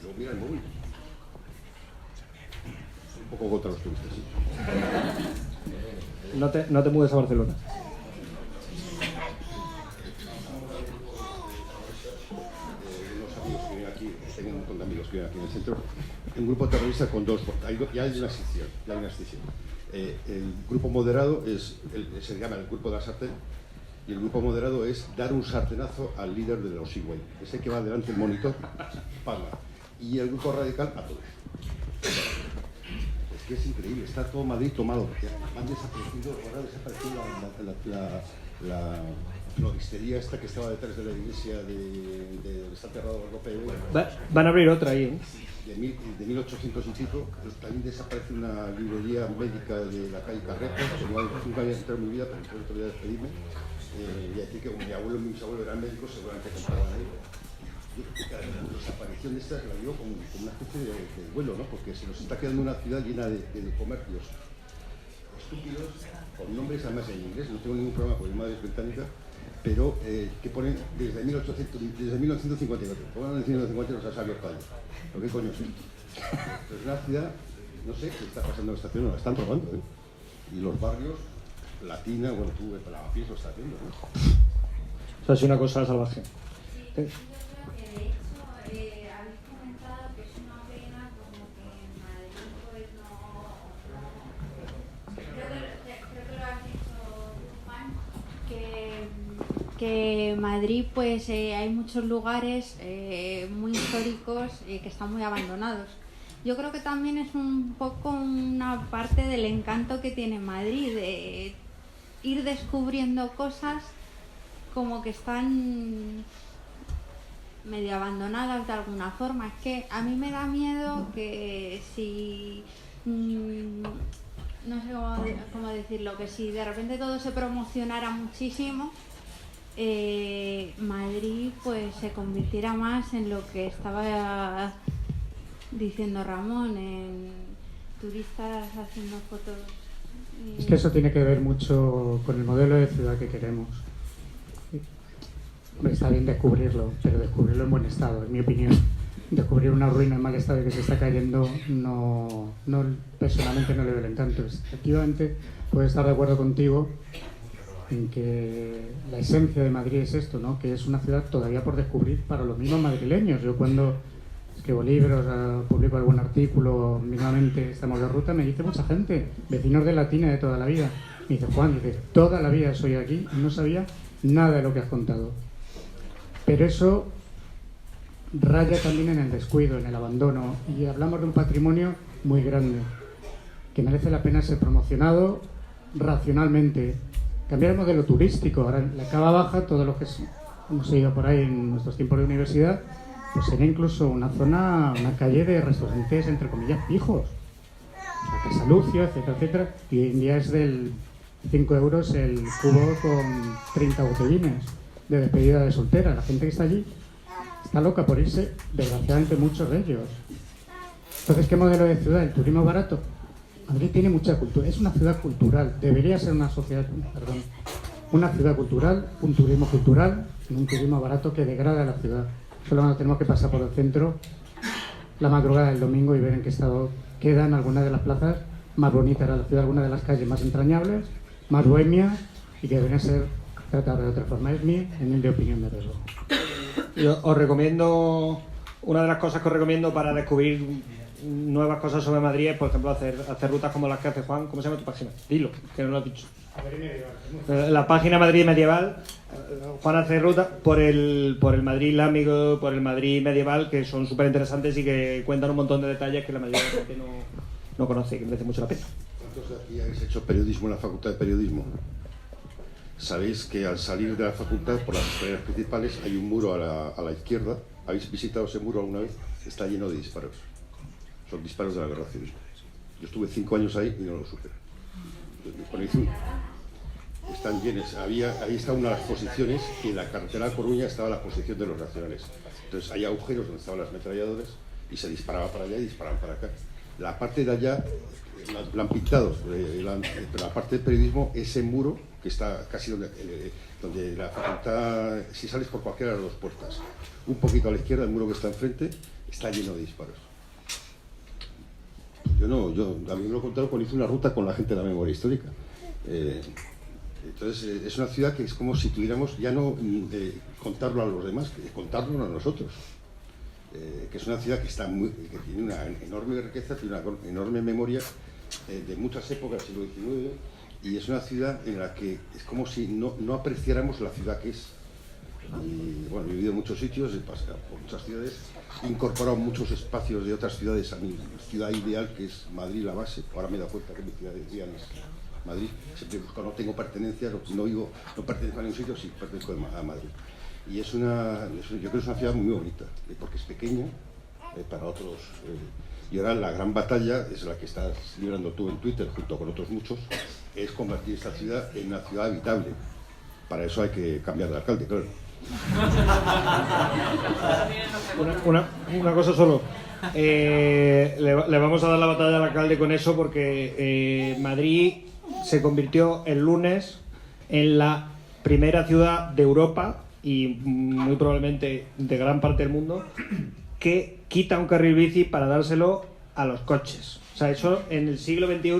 Speaker 2: luego mira el móvil. Un poco contra los turistas, sí.
Speaker 3: No te mudes a Barcelona.
Speaker 2: Tengo un montón de amigos que viven aquí en el centro. Un grupo terrorista con dos. Ya hay una excepción. El grupo moderado se llama el grupo de la sartén, y el grupo moderado es dar un sartenazo al líder de los Sigüey. Ese que va delante del monitor, paga. Y el grupo radical a todos. Es que es increíble, está todo Madrid tomado. Han desaparecido, ahora ha desaparecido la floristería esta que estaba detrás de la iglesia de está enterrado el Rope.
Speaker 3: Van a abrir otra ahí, ¿eh?
Speaker 2: De 1800 y pico. También desaparece una librería médica de la calle Carreto, que nunca había entrado en mi vida, pero después otro día despedirme. Y aquí que mi abuelo y mi bisabuelo eran médicos, seguramente compraban ahí. La desaparición de esta la digo como una especie de vuelo, ¿no? Porque se nos está quedando una ciudad llena de comercios estúpidos, con nombres además en inglés. No tengo ningún problema porque mi madre es británica, pero que ponen desde 1954. Pongan en 1954 los sabios callos. ¿Pero qué coño es esto? Es una ciudad, no sé qué está pasando en esta ciudad, nos la están robando, ¿eh? Y los barrios, Latina, bueno, tú para Lavapiés lo está haciendo, ¿no?
Speaker 3: Eso es una cosa salvaje.
Speaker 6: Habéis comentado que es una pena como que en Madrid pues no creo que lo has dicho tú, Juan, que Madrid pues hay muchos lugares muy históricos que están muy abandonados. Yo creo que también es un poco una parte del encanto que tiene Madrid, de ir descubriendo cosas como que están medio abandonadas de alguna forma. Es que a mí me da miedo que si no sé cómo decirlo, que si de repente todo se promocionara muchísimo, Madrid pues se convirtiera más en lo que estaba diciendo Ramón, en turistas haciendo fotos.
Speaker 4: Es que eso tiene que ver mucho con el modelo de ciudad que queremos. Está bien descubrirlo, pero descubrirlo en buen estado, en mi opinión. Descubrir una ruina en mal estado y que se está cayendo, no personalmente no le veo el encanto. Efectivamente, puedo estar de acuerdo contigo en que la esencia de Madrid es esto, ¿no? Que es una ciudad todavía por descubrir para los mismos madrileños. Yo cuando escribo libros, publico algún artículo, mínimamente estamos de ruta, me dice mucha gente, vecinos de Latina de toda la vida. Me dice, Juan, dice, toda la vida soy aquí y no sabía nada de lo que has contado. Pero eso raya también en el descuido, en el abandono, y hablamos de un patrimonio muy grande, que merece la pena ser promocionado racionalmente. Cambiar el modelo turístico. Ahora en la Cava Baja, todos los que hemos ido por ahí en nuestros tiempos de universidad, pues sería incluso una zona, una calle de restaurantes, entre comillas, fijos. La Casa Lucio, etcétera, etcétera. Y hoy en día es del 5 euros el cubo con 30 botellines de despedida de soltera. La gente que está allí está loca por irse, desgraciadamente muchos de ellos. Entonces, ¿qué modelo de ciudad? ¿El turismo barato? Madrid tiene mucha cultura, es una ciudad cultural, debería ser una ciudad cultural, un turismo cultural, no un turismo barato que degrada la ciudad. Solo tenemos que pasar por el centro la madrugada del domingo y ver en qué estado quedan algunas de las plazas más bonitas de la ciudad, algunas de las calles más entrañables, más bohemias y que deberían ser tratadas de otra forma. Es mi humilde opinión de riesgo.
Speaker 3: Yo os recomiendo, una de las cosas que os recomiendo para descubrir nuevas cosas sobre Madrid es, por ejemplo, hacer rutas como las que hace Juan. ¿Cómo se llama tu página? Dilo, que no lo has dicho. La página Madrid Medieval. Juan hace rutas por el Madrid islámico, por el Madrid medieval, que son súper interesantes y que cuentan un montón de detalles que la mayoría de la gente no conoce y que merece mucho la pena.
Speaker 2: ¿Cuántos de aquí habéis hecho periodismo en la Facultad de Periodismo? Sabéis que al salir de la facultad, por las escaleras principales, hay un muro a la izquierda. ¿Habéis visitado ese muro alguna vez? Está lleno de disparos. Son disparos de la guerra civil. Yo estuve 5 años ahí y no lo supe. Están llenos. Ahí está una de las posiciones y en la carretera de Coruña estaba la posición de los nacionales. Entonces hay agujeros donde estaban las ametralladoras y se disparaba para allá y disparaban para acá. La parte de allá la han pintado, pero la parte del periodismo, ese muro que está casi donde la facultad, si sales por cualquiera de las dos puertas, un poquito a la izquierda, el muro que está enfrente, está lleno de disparos. A mí me lo contaron cuando hice una ruta con la gente de la memoria histórica. Entonces, es una ciudad que es como si tuviéramos ya no contarlo a los demás, contarlo a nosotros. Que es una ciudad que tiene una enorme riqueza, tiene una enorme memoria de muchas épocas del siglo XIX, y es una ciudad en la que es como si no apreciáramos la ciudad que es. Y bueno, he vivido en muchos sitios, he pasado por muchas ciudades, he incorporado muchos espacios de otras ciudades a mi ciudad ideal, que es Madrid, la base. Ahora me he dado cuenta que mi ciudad ideal es Madrid. Siempre busco, no tengo pertenencia, no pertenezco a ningún sitio, sí pertenezco a Madrid. Y yo creo que es una ciudad muy bonita, porque es pequeña para otros. Y ahora la gran batalla es la que estás librando tú en Twitter, junto con otros muchos, es convertir esta ciudad en una ciudad habitable. Para eso hay que cambiar de alcalde, claro.
Speaker 3: Una cosa solo. Le vamos a dar la batalla al alcalde con eso, porque Madrid se convirtió el lunes en la primera ciudad de Europa y muy probablemente de gran parte del mundo que quita un carril bici para dárselo a los coches. O sea, eso en el siglo XXI,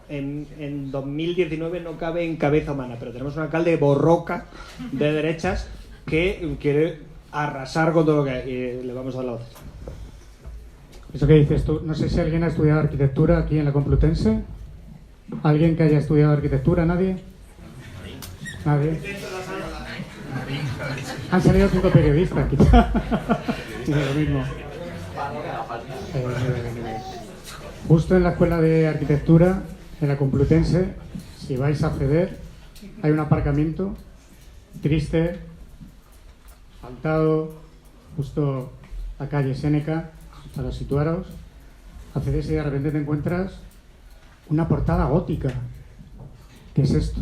Speaker 3: en 2019, no cabe en cabeza humana, pero tenemos un alcalde borroca de derechas que quiere arrasar con todo lo que hay. Y le vamos a dar la voz.
Speaker 4: Eso que dices tú, no sé si alguien ha estudiado arquitectura aquí en la Complutense. ¿Alguien que haya estudiado arquitectura? ¿Nadie? ¿Nadie? Han salido 5 periodistas, quizá. Lo mismo. Justo en la escuela de arquitectura, en la Complutense, si vais a acceder, hay un aparcamiento triste, asfaltado, justo la calle Séneca, para situaros. Accedes y de repente te encuentras una portada gótica. ¿Qué es esto?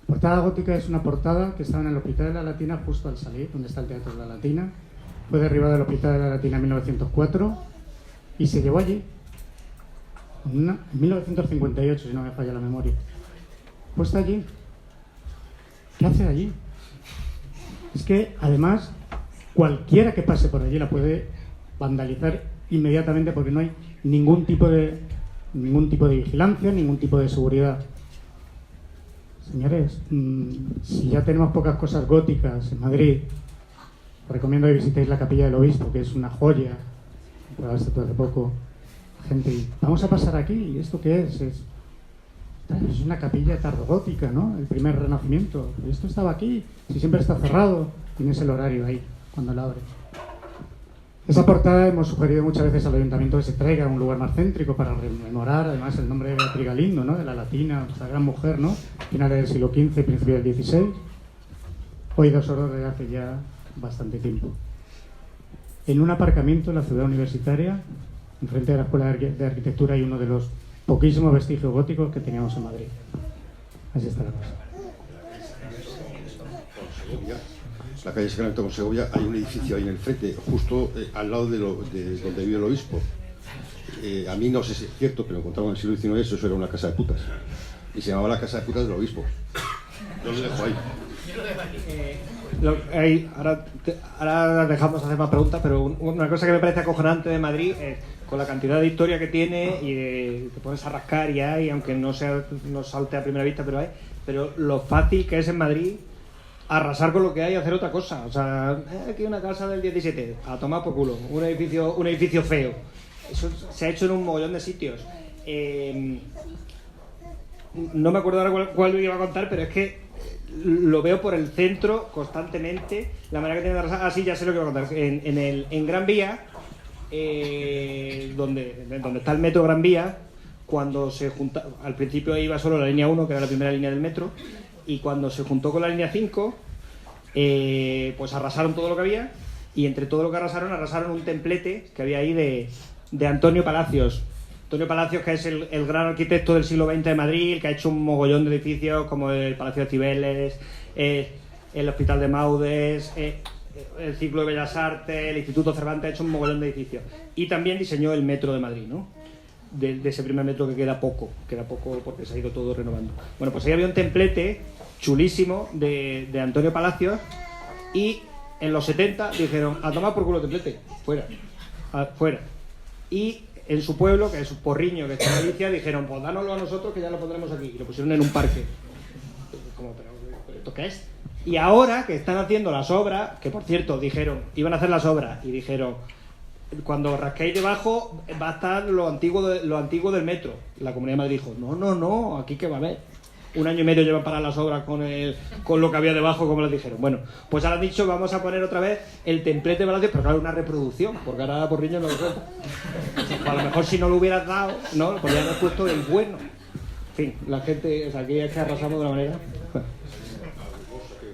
Speaker 4: Portada gótica es una portada que estaba en el Hospital de la Latina justo al salir, donde está el Teatro de la Latina. Fue derribado el Hospital de la Latina en 1904 y se llevó allí. En 1958, si no me falla la memoria. Pues está allí. ¿Qué hace allí? Es que, además, cualquiera que pase por allí la puede vandalizar inmediatamente porque no hay ningún tipo de vigilancia, ningún tipo de seguridad. Señores, si ya tenemos pocas cosas góticas en Madrid, os recomiendo que visitéis la Capilla del Obispo, que es una joya. Probaste tú hace poco. Gente, vamos a pasar aquí. ¿Esto qué es? Es una capilla tardogótica, ¿no? El primer renacimiento. Esto estaba aquí. Si siempre está cerrado, tienes el horario ahí, cuando la abres. Esa portada hemos sugerido muchas veces al ayuntamiento que se traiga a un lugar más céntrico para rememorar además el nombre de Beatriz Galindo, ¿no? De la latina, esa gran mujer, ¿no? Finales del siglo XV, principio del XVI. Hoy 2 horas de hace ya bastante tiempo. En un aparcamiento en la ciudad universitaria, enfrente de la Escuela de Arquitectura, hay uno de los poquísimos vestigios góticos que teníamos en Madrid. Así está la cosa.
Speaker 2: La calle Sacramento con Segovia, hay un edificio ahí en el frente, justo al lado de donde vive el obispo. A mí no sé si es cierto, pero encontramos en el siglo XIX, eso era una casa de putas. Y se llamaba la casa de putas del obispo. Yo lo dejo ahí.
Speaker 3: Ahora dejamos hacer más preguntas, pero una cosa que me parece acojonante de Madrid es con la cantidad de historia que tiene y te pones a rascar y hay, aunque no salte a primera vista, pero lo fácil que es en Madrid arrasar con lo que hay y hacer otra cosa. O sea, aquí una casa del 17, a tomar por culo, un edificio feo. Eso se ha hecho en un mogollón de sitios. No me acuerdo ahora cuál iba a contar, pero es que lo veo por el centro constantemente, la manera que tiene de arrasar. Ah, sí, ya sé lo que voy a contar. En Gran Vía, donde está el metro Gran Vía, cuando se junta, al principio iba solo la línea 1, que era la primera línea del metro, y cuando se juntó con la línea 5, pues arrasaron todo lo que había, y entre todo lo que arrasaron un templete que había ahí de Antonio Palacios. Antonio Palacios, que es el gran arquitecto del siglo XX de Madrid, que ha hecho un mogollón de edificios como el Palacio de Cibeles, el Hospital de Maudes, el Círculo de Bellas Artes, el Instituto Cervantes, ha hecho un mogollón de edificios. Y también diseñó el metro de Madrid, ¿no? De ese primer metro que queda poco porque se ha ido todo renovando. Bueno, pues ahí había un templete chulísimo de Antonio Palacios, y en los 70 dijeron, a tomar por culo templete, fuera. Y en su pueblo, que es Porriño, que está en Galicia, dijeron, pues dánoslo a nosotros que ya lo pondremos aquí, y lo pusieron en un parque. Como, ¿pero esto qué es? Y ahora que están haciendo las obras, que por cierto dijeron, iban a hacer las obras y dijeron, cuando rasquéis debajo va a estar lo antiguo del metro. La Comunidad de Madrid dijo, no, aquí que va a haber. 1 año y medio llevan para las obras con lo que había debajo, como les dijeron. Bueno, pues ahora han dicho, vamos a poner otra vez el templete de Palacios, pero claro, una reproducción, porque ahora Porriño no lo cuenta. A lo mejor si no lo hubieras dado, ¿no? Pues ya no has puesto el bueno. En fin, la gente, o sea, aquí es que arrasamos de una manera.
Speaker 2: Que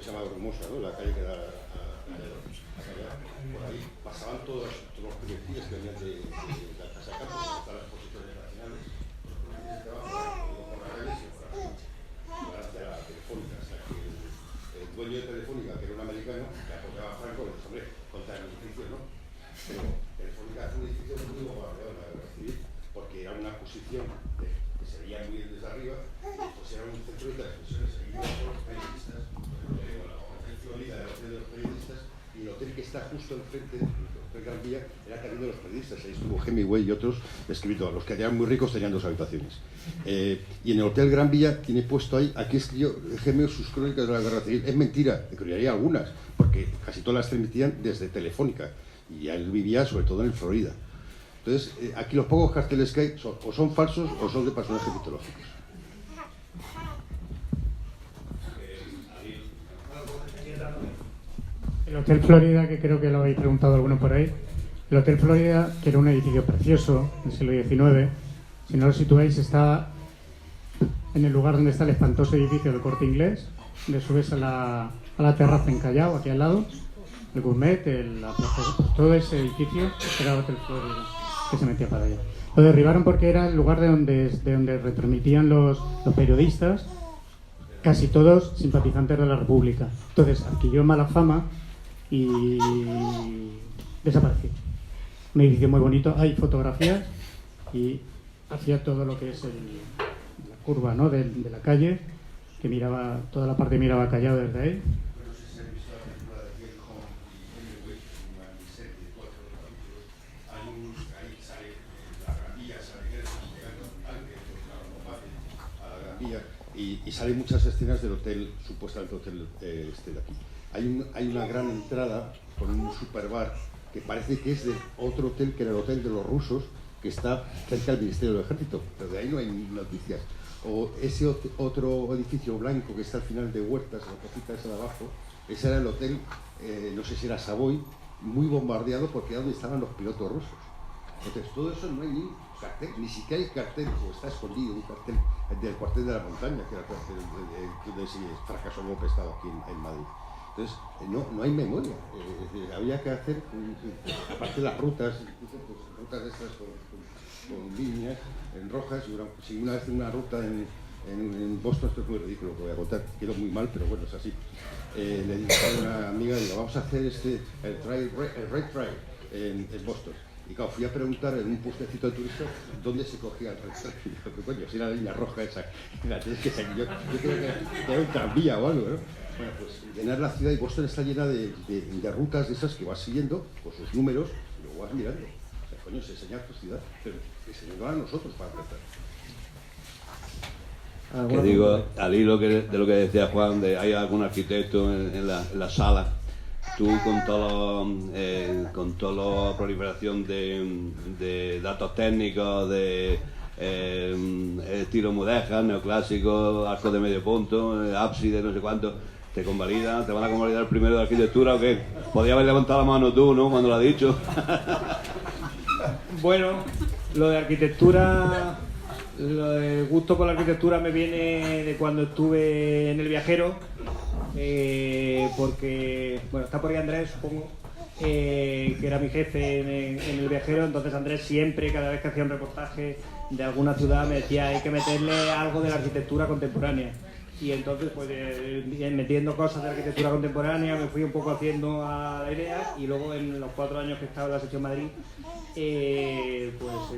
Speaker 2: se llama Brumosa, ¿no? La calle que da por ahí pasaban todos los proyectiles que venían de la Casa de Campo, donde están las exposiciones nacionales. Gracias a Telefónica, hasta que el dueño de Telefónica, que era un americano, que apoyaba a Franco, dijo, hombre, contra el edificio, ¿no? Pero Telefónica hace un edificio muy bombardeado en la guerra civil, porque era una posición que se veía muy bien desde arriba, pues era un centro de transmisiones, ahí iban todos los periodistas, la organización líder de los periodistas, y el hotel que está justo enfrente, el Hotel Gran Vía, era también de los periodistas. Ahí estuvo Hemingway y otros escribiendo. Los que eran muy ricos tenían 2 habitaciones. Y en el Hotel Gran Vía tiene puesto ahí, aquí escribió Hemingway sus crónicas de la guerra civil. Es mentira, escribiría algunas, porque casi todas las transmitían desde Telefónica. Y él vivía sobre todo en Florida. Entonces, aquí los pocos carteles que hay o son falsos o son de personajes mitológicos.
Speaker 4: El Hotel Florida, que creo que lo habéis preguntado alguno por ahí. El Hotel Florida, que era un edificio precioso del siglo XIX, si no lo situáis, está en el lugar donde está el espantoso edificio del Corte Inglés, donde subes a la terraza en Callao, aquí al lado, el Gourmet, todo ese edificio era el Hotel Florida, que se metía para allá. Lo derribaron porque era el lugar de donde retransmitían los periodistas, casi todos simpatizantes de la República. Entonces adquirió mala fama y desapareció. Un edificio muy bonito, hay fotografías, y hacía todo lo que es la curva, ¿no? de la calle, que miraba, toda la parte miraba Callao desde ahí.
Speaker 2: tranvía, y salen muchas escenas del hotel, supuestamente hotel este de aquí. Hay una gran entrada con un super bar que parece que es de otro hotel, que era el hotel de los rusos, que está cerca del Ministerio del Ejército, pero de ahí no hay noticias. O ese otro edificio blanco que está al final de Huertas, la cosita esa de abajo, ese era el hotel, no sé si era Savoy, muy bombardeado porque era donde estaban los pilotos rusos. Entonces todo eso no hay ni cartel, ni siquiera hay cartel, o está escondido un cartel del cuartel de la montaña, que era el cuartel donde se fracasó el golpe de Estado aquí en Madrid. Entonces, no hay memoria. Había que hacer, aparte de las rutas, incluso pues, rutas de estas con líneas en rojas. Si una vez una ruta en Boston, esto es muy ridículo lo que voy a contar, quedó muy mal, pero bueno, es así. Le dije a una amiga, digo, vamos a hacer el Red Trail en Boston. Y claro, fui a preguntar en un puestecito de turistas dónde se cogía el Red Trail. Y digo, pero coño, si era la línea roja esa, la tienes que seguir. Yo creo que era un tranvía o algo, ¿no? Bueno, pues llenar la ciudad, y Boston está llena de rutas de esas que vas siguiendo con sus números y luego vas mirando. O sea, coño, se enseña tu ciudad, pero enseñarlo a nosotros para aprender.
Speaker 5: Que digo, al hilo de lo que decía Juan, de hay algún arquitecto en la sala, tú con toda la proliferación de datos técnicos, de estilo mudéjar, neoclásico, arco de medio punto, ábside, no sé cuánto, te van a convalidar el primero de arquitectura, ¿o qué? Podía haber levantado la mano tú, ¿no?, cuando lo ha dicho.
Speaker 3: Bueno, lo de arquitectura, lo del gusto por la arquitectura me viene de cuando estuve en El Viajero, porque, bueno, está por ahí Andrés, supongo, que era mi jefe en El Viajero. Entonces Andrés siempre, cada vez que hacía un reportaje de alguna ciudad, me decía hay que meterle algo de la arquitectura contemporánea. Y entonces, pues metiendo cosas de arquitectura contemporánea, me fui un poco haciendo a la idea, y luego en los 4 años que he estado en la sección Madrid, pues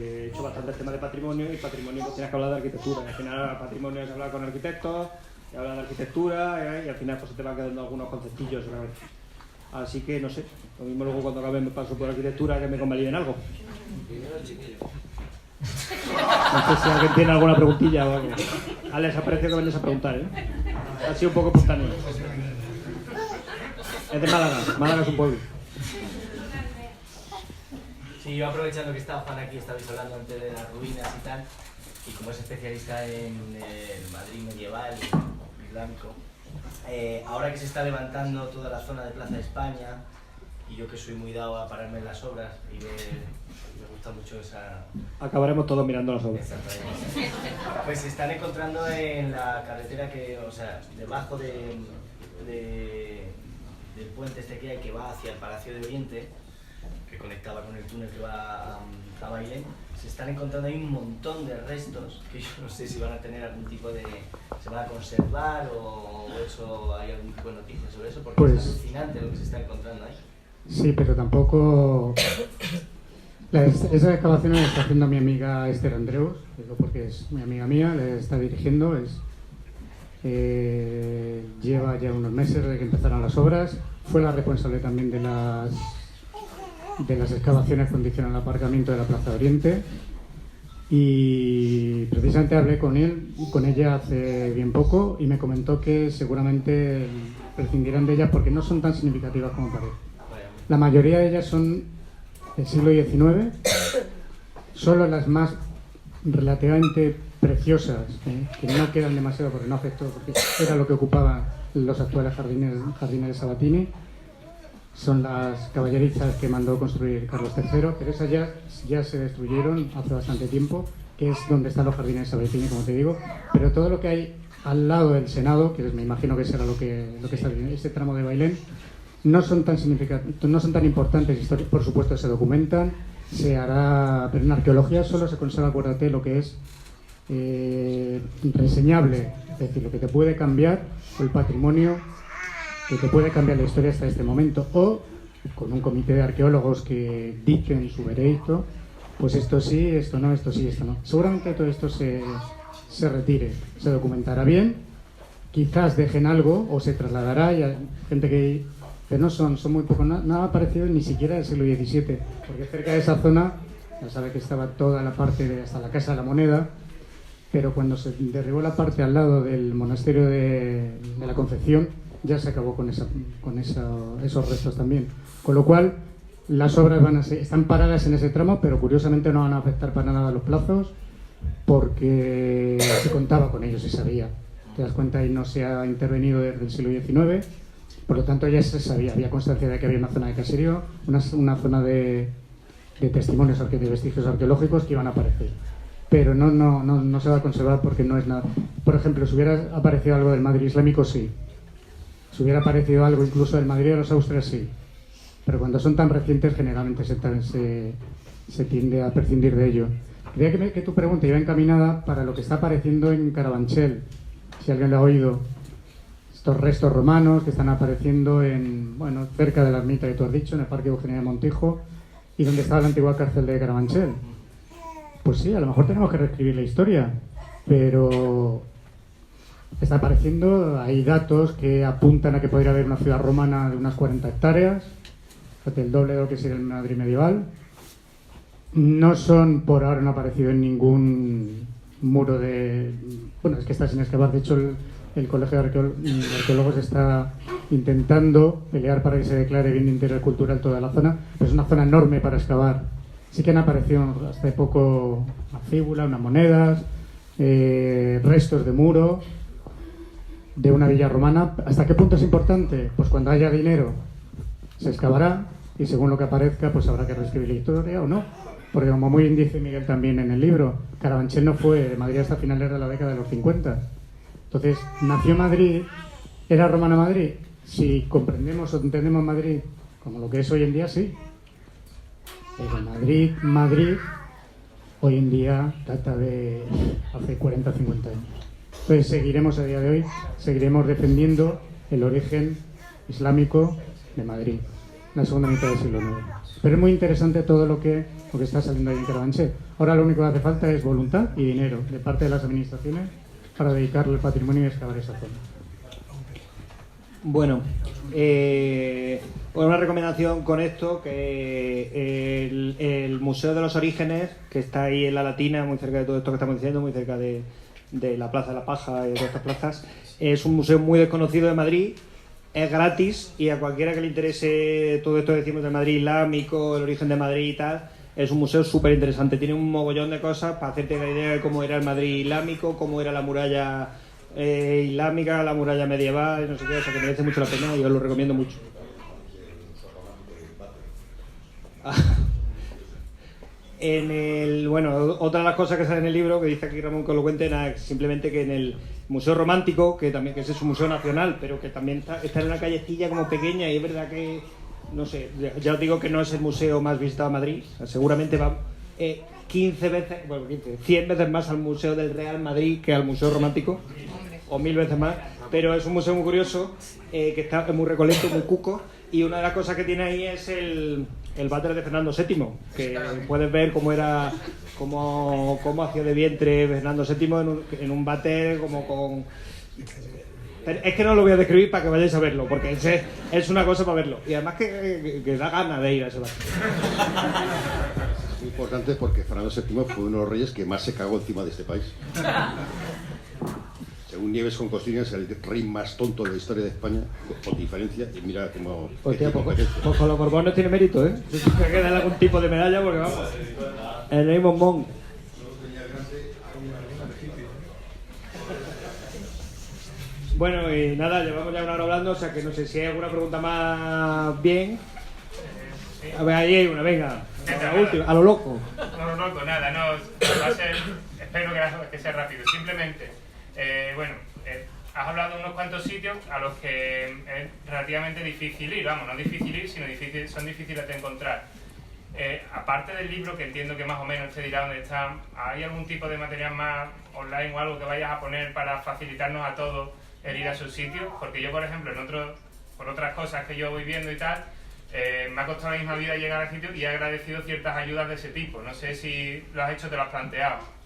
Speaker 3: he hecho bastante tema de patrimonio, y patrimonio pues tienes que hablar de arquitectura. Y al final patrimonio es hablar con arquitectos, y hablar de arquitectura, y al final pues se te van quedando algunos conceptillos a la vez. Así que no sé, lo mismo luego cuando acabe me paso por arquitectura, que me convaliden algo. No sé si alguien tiene alguna preguntilla o algo. Alex, aprecio que vengas a preguntar, ¿eh? Ha sido un poco espontáneo. Es de Málaga. Málaga es un pueblo.
Speaker 7: Sí, yo aprovechando que estaba Juan aquí, estabais hablando antes de las ruinas y tal, y como es especialista en el Madrid medieval y blanco, ahora que se está levantando toda la zona de Plaza de España, y yo que soy muy dado a pararme en las obras y me gusta mucho esa...
Speaker 3: Acabaremos todos mirando las obras.
Speaker 7: Exactamente. Pues se están encontrando en la carretera debajo del puente este que hay, que va hacia el Palacio de Oriente, que conectaba con el túnel que va a Bailén. Se están encontrando ahí un montón de restos que yo no sé si van a tener algún tipo de... se van a conservar o eso, hay algún tipo de noticias sobre eso, porque pues, es alucinante lo que se está encontrando ahí.
Speaker 4: Sí, pero tampoco... Esas excavaciones las está haciendo mi amiga Esther Andreus, digo porque es mi amiga mía, le está dirigiendo, lleva ya unos meses desde que empezaron las obras, fue la responsable también de las excavaciones que condicionan el aparcamiento de la Plaza de Oriente, y precisamente hablé con ella hace bien poco, y me comentó que seguramente prescindirán de ellas porque no son tan significativas como parece. La mayoría de ellas son del siglo XIX, solo las más relativamente preciosas, que no quedan demasiado porque no afectó, porque era lo que ocupaban los actuales jardines de Sabatini, son las caballerizas que mandó construir Carlos III, pero esas ya se destruyeron hace bastante tiempo, que es donde están los jardines de Sabatini, como te digo, pero todo lo que hay al lado del Senado, que me imagino que será lo que está bien, este tramo de Bailén, no son tan importantes, por supuesto se documentan, se hará, pero en arqueología solo se conserva, acuérdate, lo que es reseñable, es decir, lo que te puede cambiar el patrimonio, que te puede cambiar la historia hasta este momento, o con un comité de arqueólogos que dicen su veredicto, pues esto sí, esto no, esto sí, esto no. Seguramente todo esto se retire, se documentará bien, quizás dejen algo o se trasladará, y hay gente que... pero no son muy poco, nada parecido ni siquiera del siglo XVII, porque cerca de esa zona, ya sabe que estaba toda la parte hasta la Casa de la Moneda, pero cuando se derribó la parte al lado del monasterio de la Concepción, ya se acabó con esos restos también. Con lo cual, las obras están paradas en ese tramo, pero curiosamente no van a afectar para nada los plazos, porque se contaba con ellos y sabía. Te das cuenta, y no se ha intervenido desde el siglo XIX, por lo tanto ya se sabía, había constancia de que había una zona de caserío, una zona de testimonios, de vestigios arqueológicos que iban a aparecer. Pero no se va a conservar porque no es nada. Por ejemplo, si hubiera aparecido algo del Madrid islámico, sí. Si hubiera aparecido algo incluso del Madrid de los Austrias, sí. Pero cuando son tan recientes, generalmente se tiende a prescindir de ello. Creía que tu pregunta iba encaminada para lo que está apareciendo en Carabanchel, si alguien lo ha oído. Estos restos romanos que están apareciendo cerca de la ermita que tú has dicho, en el Parque Eugenia de Montijo, y donde estaba la antigua cárcel de Carabanchel. Pues sí, a lo mejor tenemos que reescribir la historia, pero está apareciendo, hay datos que apuntan a que podría haber una ciudad romana de unas 40 hectáreas, el doble de lo que sería el Madrid medieval. No son, por ahora no ha aparecido en ningún muro de... Bueno, es que está sin excavar. De hecho, el Colegio de Arqueólogos está intentando pelear para que se declare bien de interés cultural toda la zona, pero es una zona enorme para excavar. Sí que han aparecido hasta hace poco una fíbula, unas monedas, restos de muro de una villa romana. ¿Hasta qué punto es importante? Pues cuando haya dinero se excavará, y según lo que aparezca, pues habrá que reescribir la historia o no. Porque como muy bien dice Miguel también en el libro, Carabanchel no fue de Madrid hasta finales de la década de los 50. Entonces, ¿nació Madrid? ¿Era romana Madrid? Si comprendemos o entendemos Madrid como lo que es hoy en día, sí. Pero Madrid, hoy en día data de hace 40 o 50 años. Entonces seguiremos a día de hoy, seguiremos defendiendo el origen islámico de Madrid, la segunda mitad del siglo IX. Pero es muy interesante todo lo que está saliendo ahí en Carabanchel. Ahora lo único que hace falta es voluntad y dinero de parte de las administraciones para dedicarle el patrimonio y excavar esa zona.
Speaker 3: Bueno, una recomendación con esto, que el Museo de los Orígenes, que está ahí en La Latina, muy cerca de todo esto que estamos diciendo, muy cerca de la Plaza de la Paja y de todas estas plazas, es un museo muy desconocido de Madrid, es gratis, y a cualquiera que le interese todo esto que decimos del Madrid islámico, el origen de Madrid y tal, es un museo súper interesante. Tiene un mogollón de cosas para hacerte la idea de cómo era el Madrid islámico, cómo era la muralla islámica, la muralla medieval, no sé qué, o sea que merece mucho la pena y os lo recomiendo mucho. Otra de las cosas que sale en el libro, que dice aquí Ramón que lo cuente, es simplemente que en el Museo Romántico, que ese es un museo nacional, pero que también está en una callecilla como pequeña, y es verdad que, no sé, ya os digo que no es el museo más visitado de Madrid, seguramente va 100 veces más al Museo del Real Madrid que al Museo Romántico, o 1000 veces más, pero es un museo muy curioso, que está muy recolecto, muy cuco, y una de las cosas que tiene ahí es el váter de Fernando VII, que puedes ver cómo hacía de vientre Fernando VII en un váter como con... Pero es que no lo voy a describir para que vayáis a verlo, porque es una cosa para verlo, y además que da ganas de ir a ese váter.
Speaker 2: Es muy importante porque Fernando VII fue uno de los reyes que más se cagó encima de este país. Según Nieves con Costillas, el rey más tonto de la historia de España, con diferencia, y mira cómo...
Speaker 3: Hostia, pues con los Borbones tiene mérito, ¿eh? Hay que darle algún tipo de medalla porque vamos... El rey bombón. Bueno, y nada, llevamos ya una hora hablando, o sea que no sé si hay alguna pregunta más bien. A ver, ahí hay una, venga. A la última, a lo loco.
Speaker 8: No, nada, no, va a ser... Espero que sea rápido. Simplemente... has hablado de unos cuantos sitios a los que es relativamente difícil ir, no difícil ir, sino son difíciles de encontrar. Aparte del libro, que entiendo que más o menos te dirá dónde está, ¿hay algún tipo de material más online o algo que vayas a poner para facilitarnos a todos el ir a sus sitios? Porque yo, por ejemplo, por otras cosas que yo voy viendo y tal, me ha costado la misma vida llegar al sitio y he agradecido ciertas ayudas de ese tipo. No sé si lo has hecho, te lo has planteado.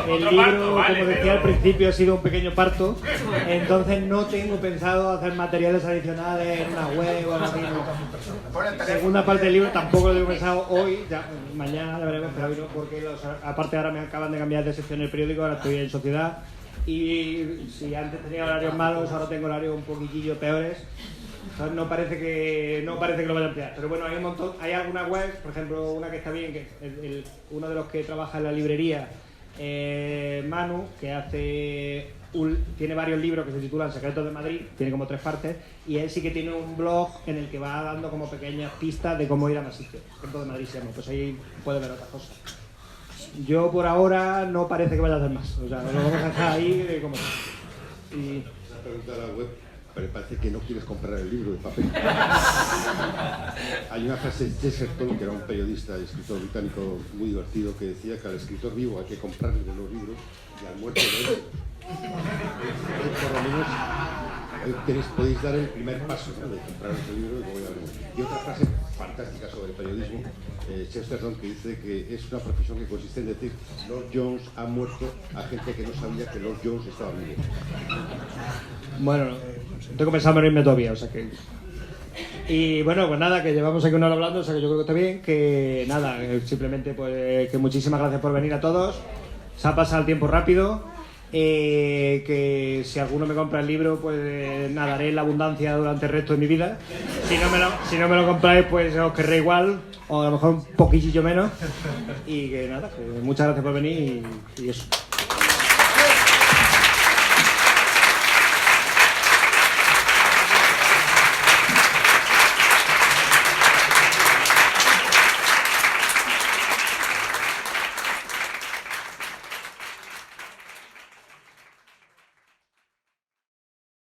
Speaker 3: El
Speaker 8: Otro
Speaker 3: libro,
Speaker 8: parto, vale,
Speaker 3: como decía
Speaker 8: pero-
Speaker 3: al principio, ha sido un pequeño parto, entonces no tengo pensado hacer materiales adicionales en una web o algo así. La segunda parte del libro tampoco lo tengo pensado hoy, ya, mañana ya veremos, pero hoy no, porque aparte ahora me acaban de cambiar de sección en el periódico, ahora estoy en Sociedad, y si antes tenía horarios malos, ahora tengo horarios un poquitillo peores. Entonces no parece que lo vaya a ampliar, pero bueno, hay un montón, hay algunas webs, por ejemplo, una que está bien, que es uno de los que trabaja en la librería, Manu, que tiene varios libros que se titulan Secretos de Madrid, tiene como 3 partes, y él sí que tiene un blog en el que va dando como pequeñas pistas de cómo ir a más sitios. Secretos de Madrid se llama, pues ahí puede ver otras cosas. Yo por ahora no parece que vaya a hacer más, o sea, lo vamos a dejar ahí de como... Y...
Speaker 2: Esa pregunta de la web, pero parece que no quieres comprar el libro de papel. Hay una frase de Chesterton, que era un periodista y escritor británico muy divertido, que decía que al escritor vivo hay que comprarle los libros y al muerto de ellos. Por lo menos podéis dar el primer paso, ¿no?, de comprar ese libro y luego ya veremos. Y otra frase fantástica sobre el periodismo, Chesterton, que dice que es una profesión que consiste en decir Lord Jones ha muerto a gente que no sabía que Lord Jones estaba vivo.
Speaker 3: Bueno, tengo pensado en irme todavía, o sea que... Y bueno, pues nada, que llevamos aquí una hora hablando, o sea que yo creo que está bien, que nada, simplemente pues que muchísimas gracias por venir a todos, se ha pasado el tiempo rápido, que si alguno me compra el libro, pues nadaré en la abundancia durante el resto de mi vida, si no me lo compráis, pues os querré igual, o a lo mejor un poquillo menos, y que nada, que muchas gracias por venir y eso.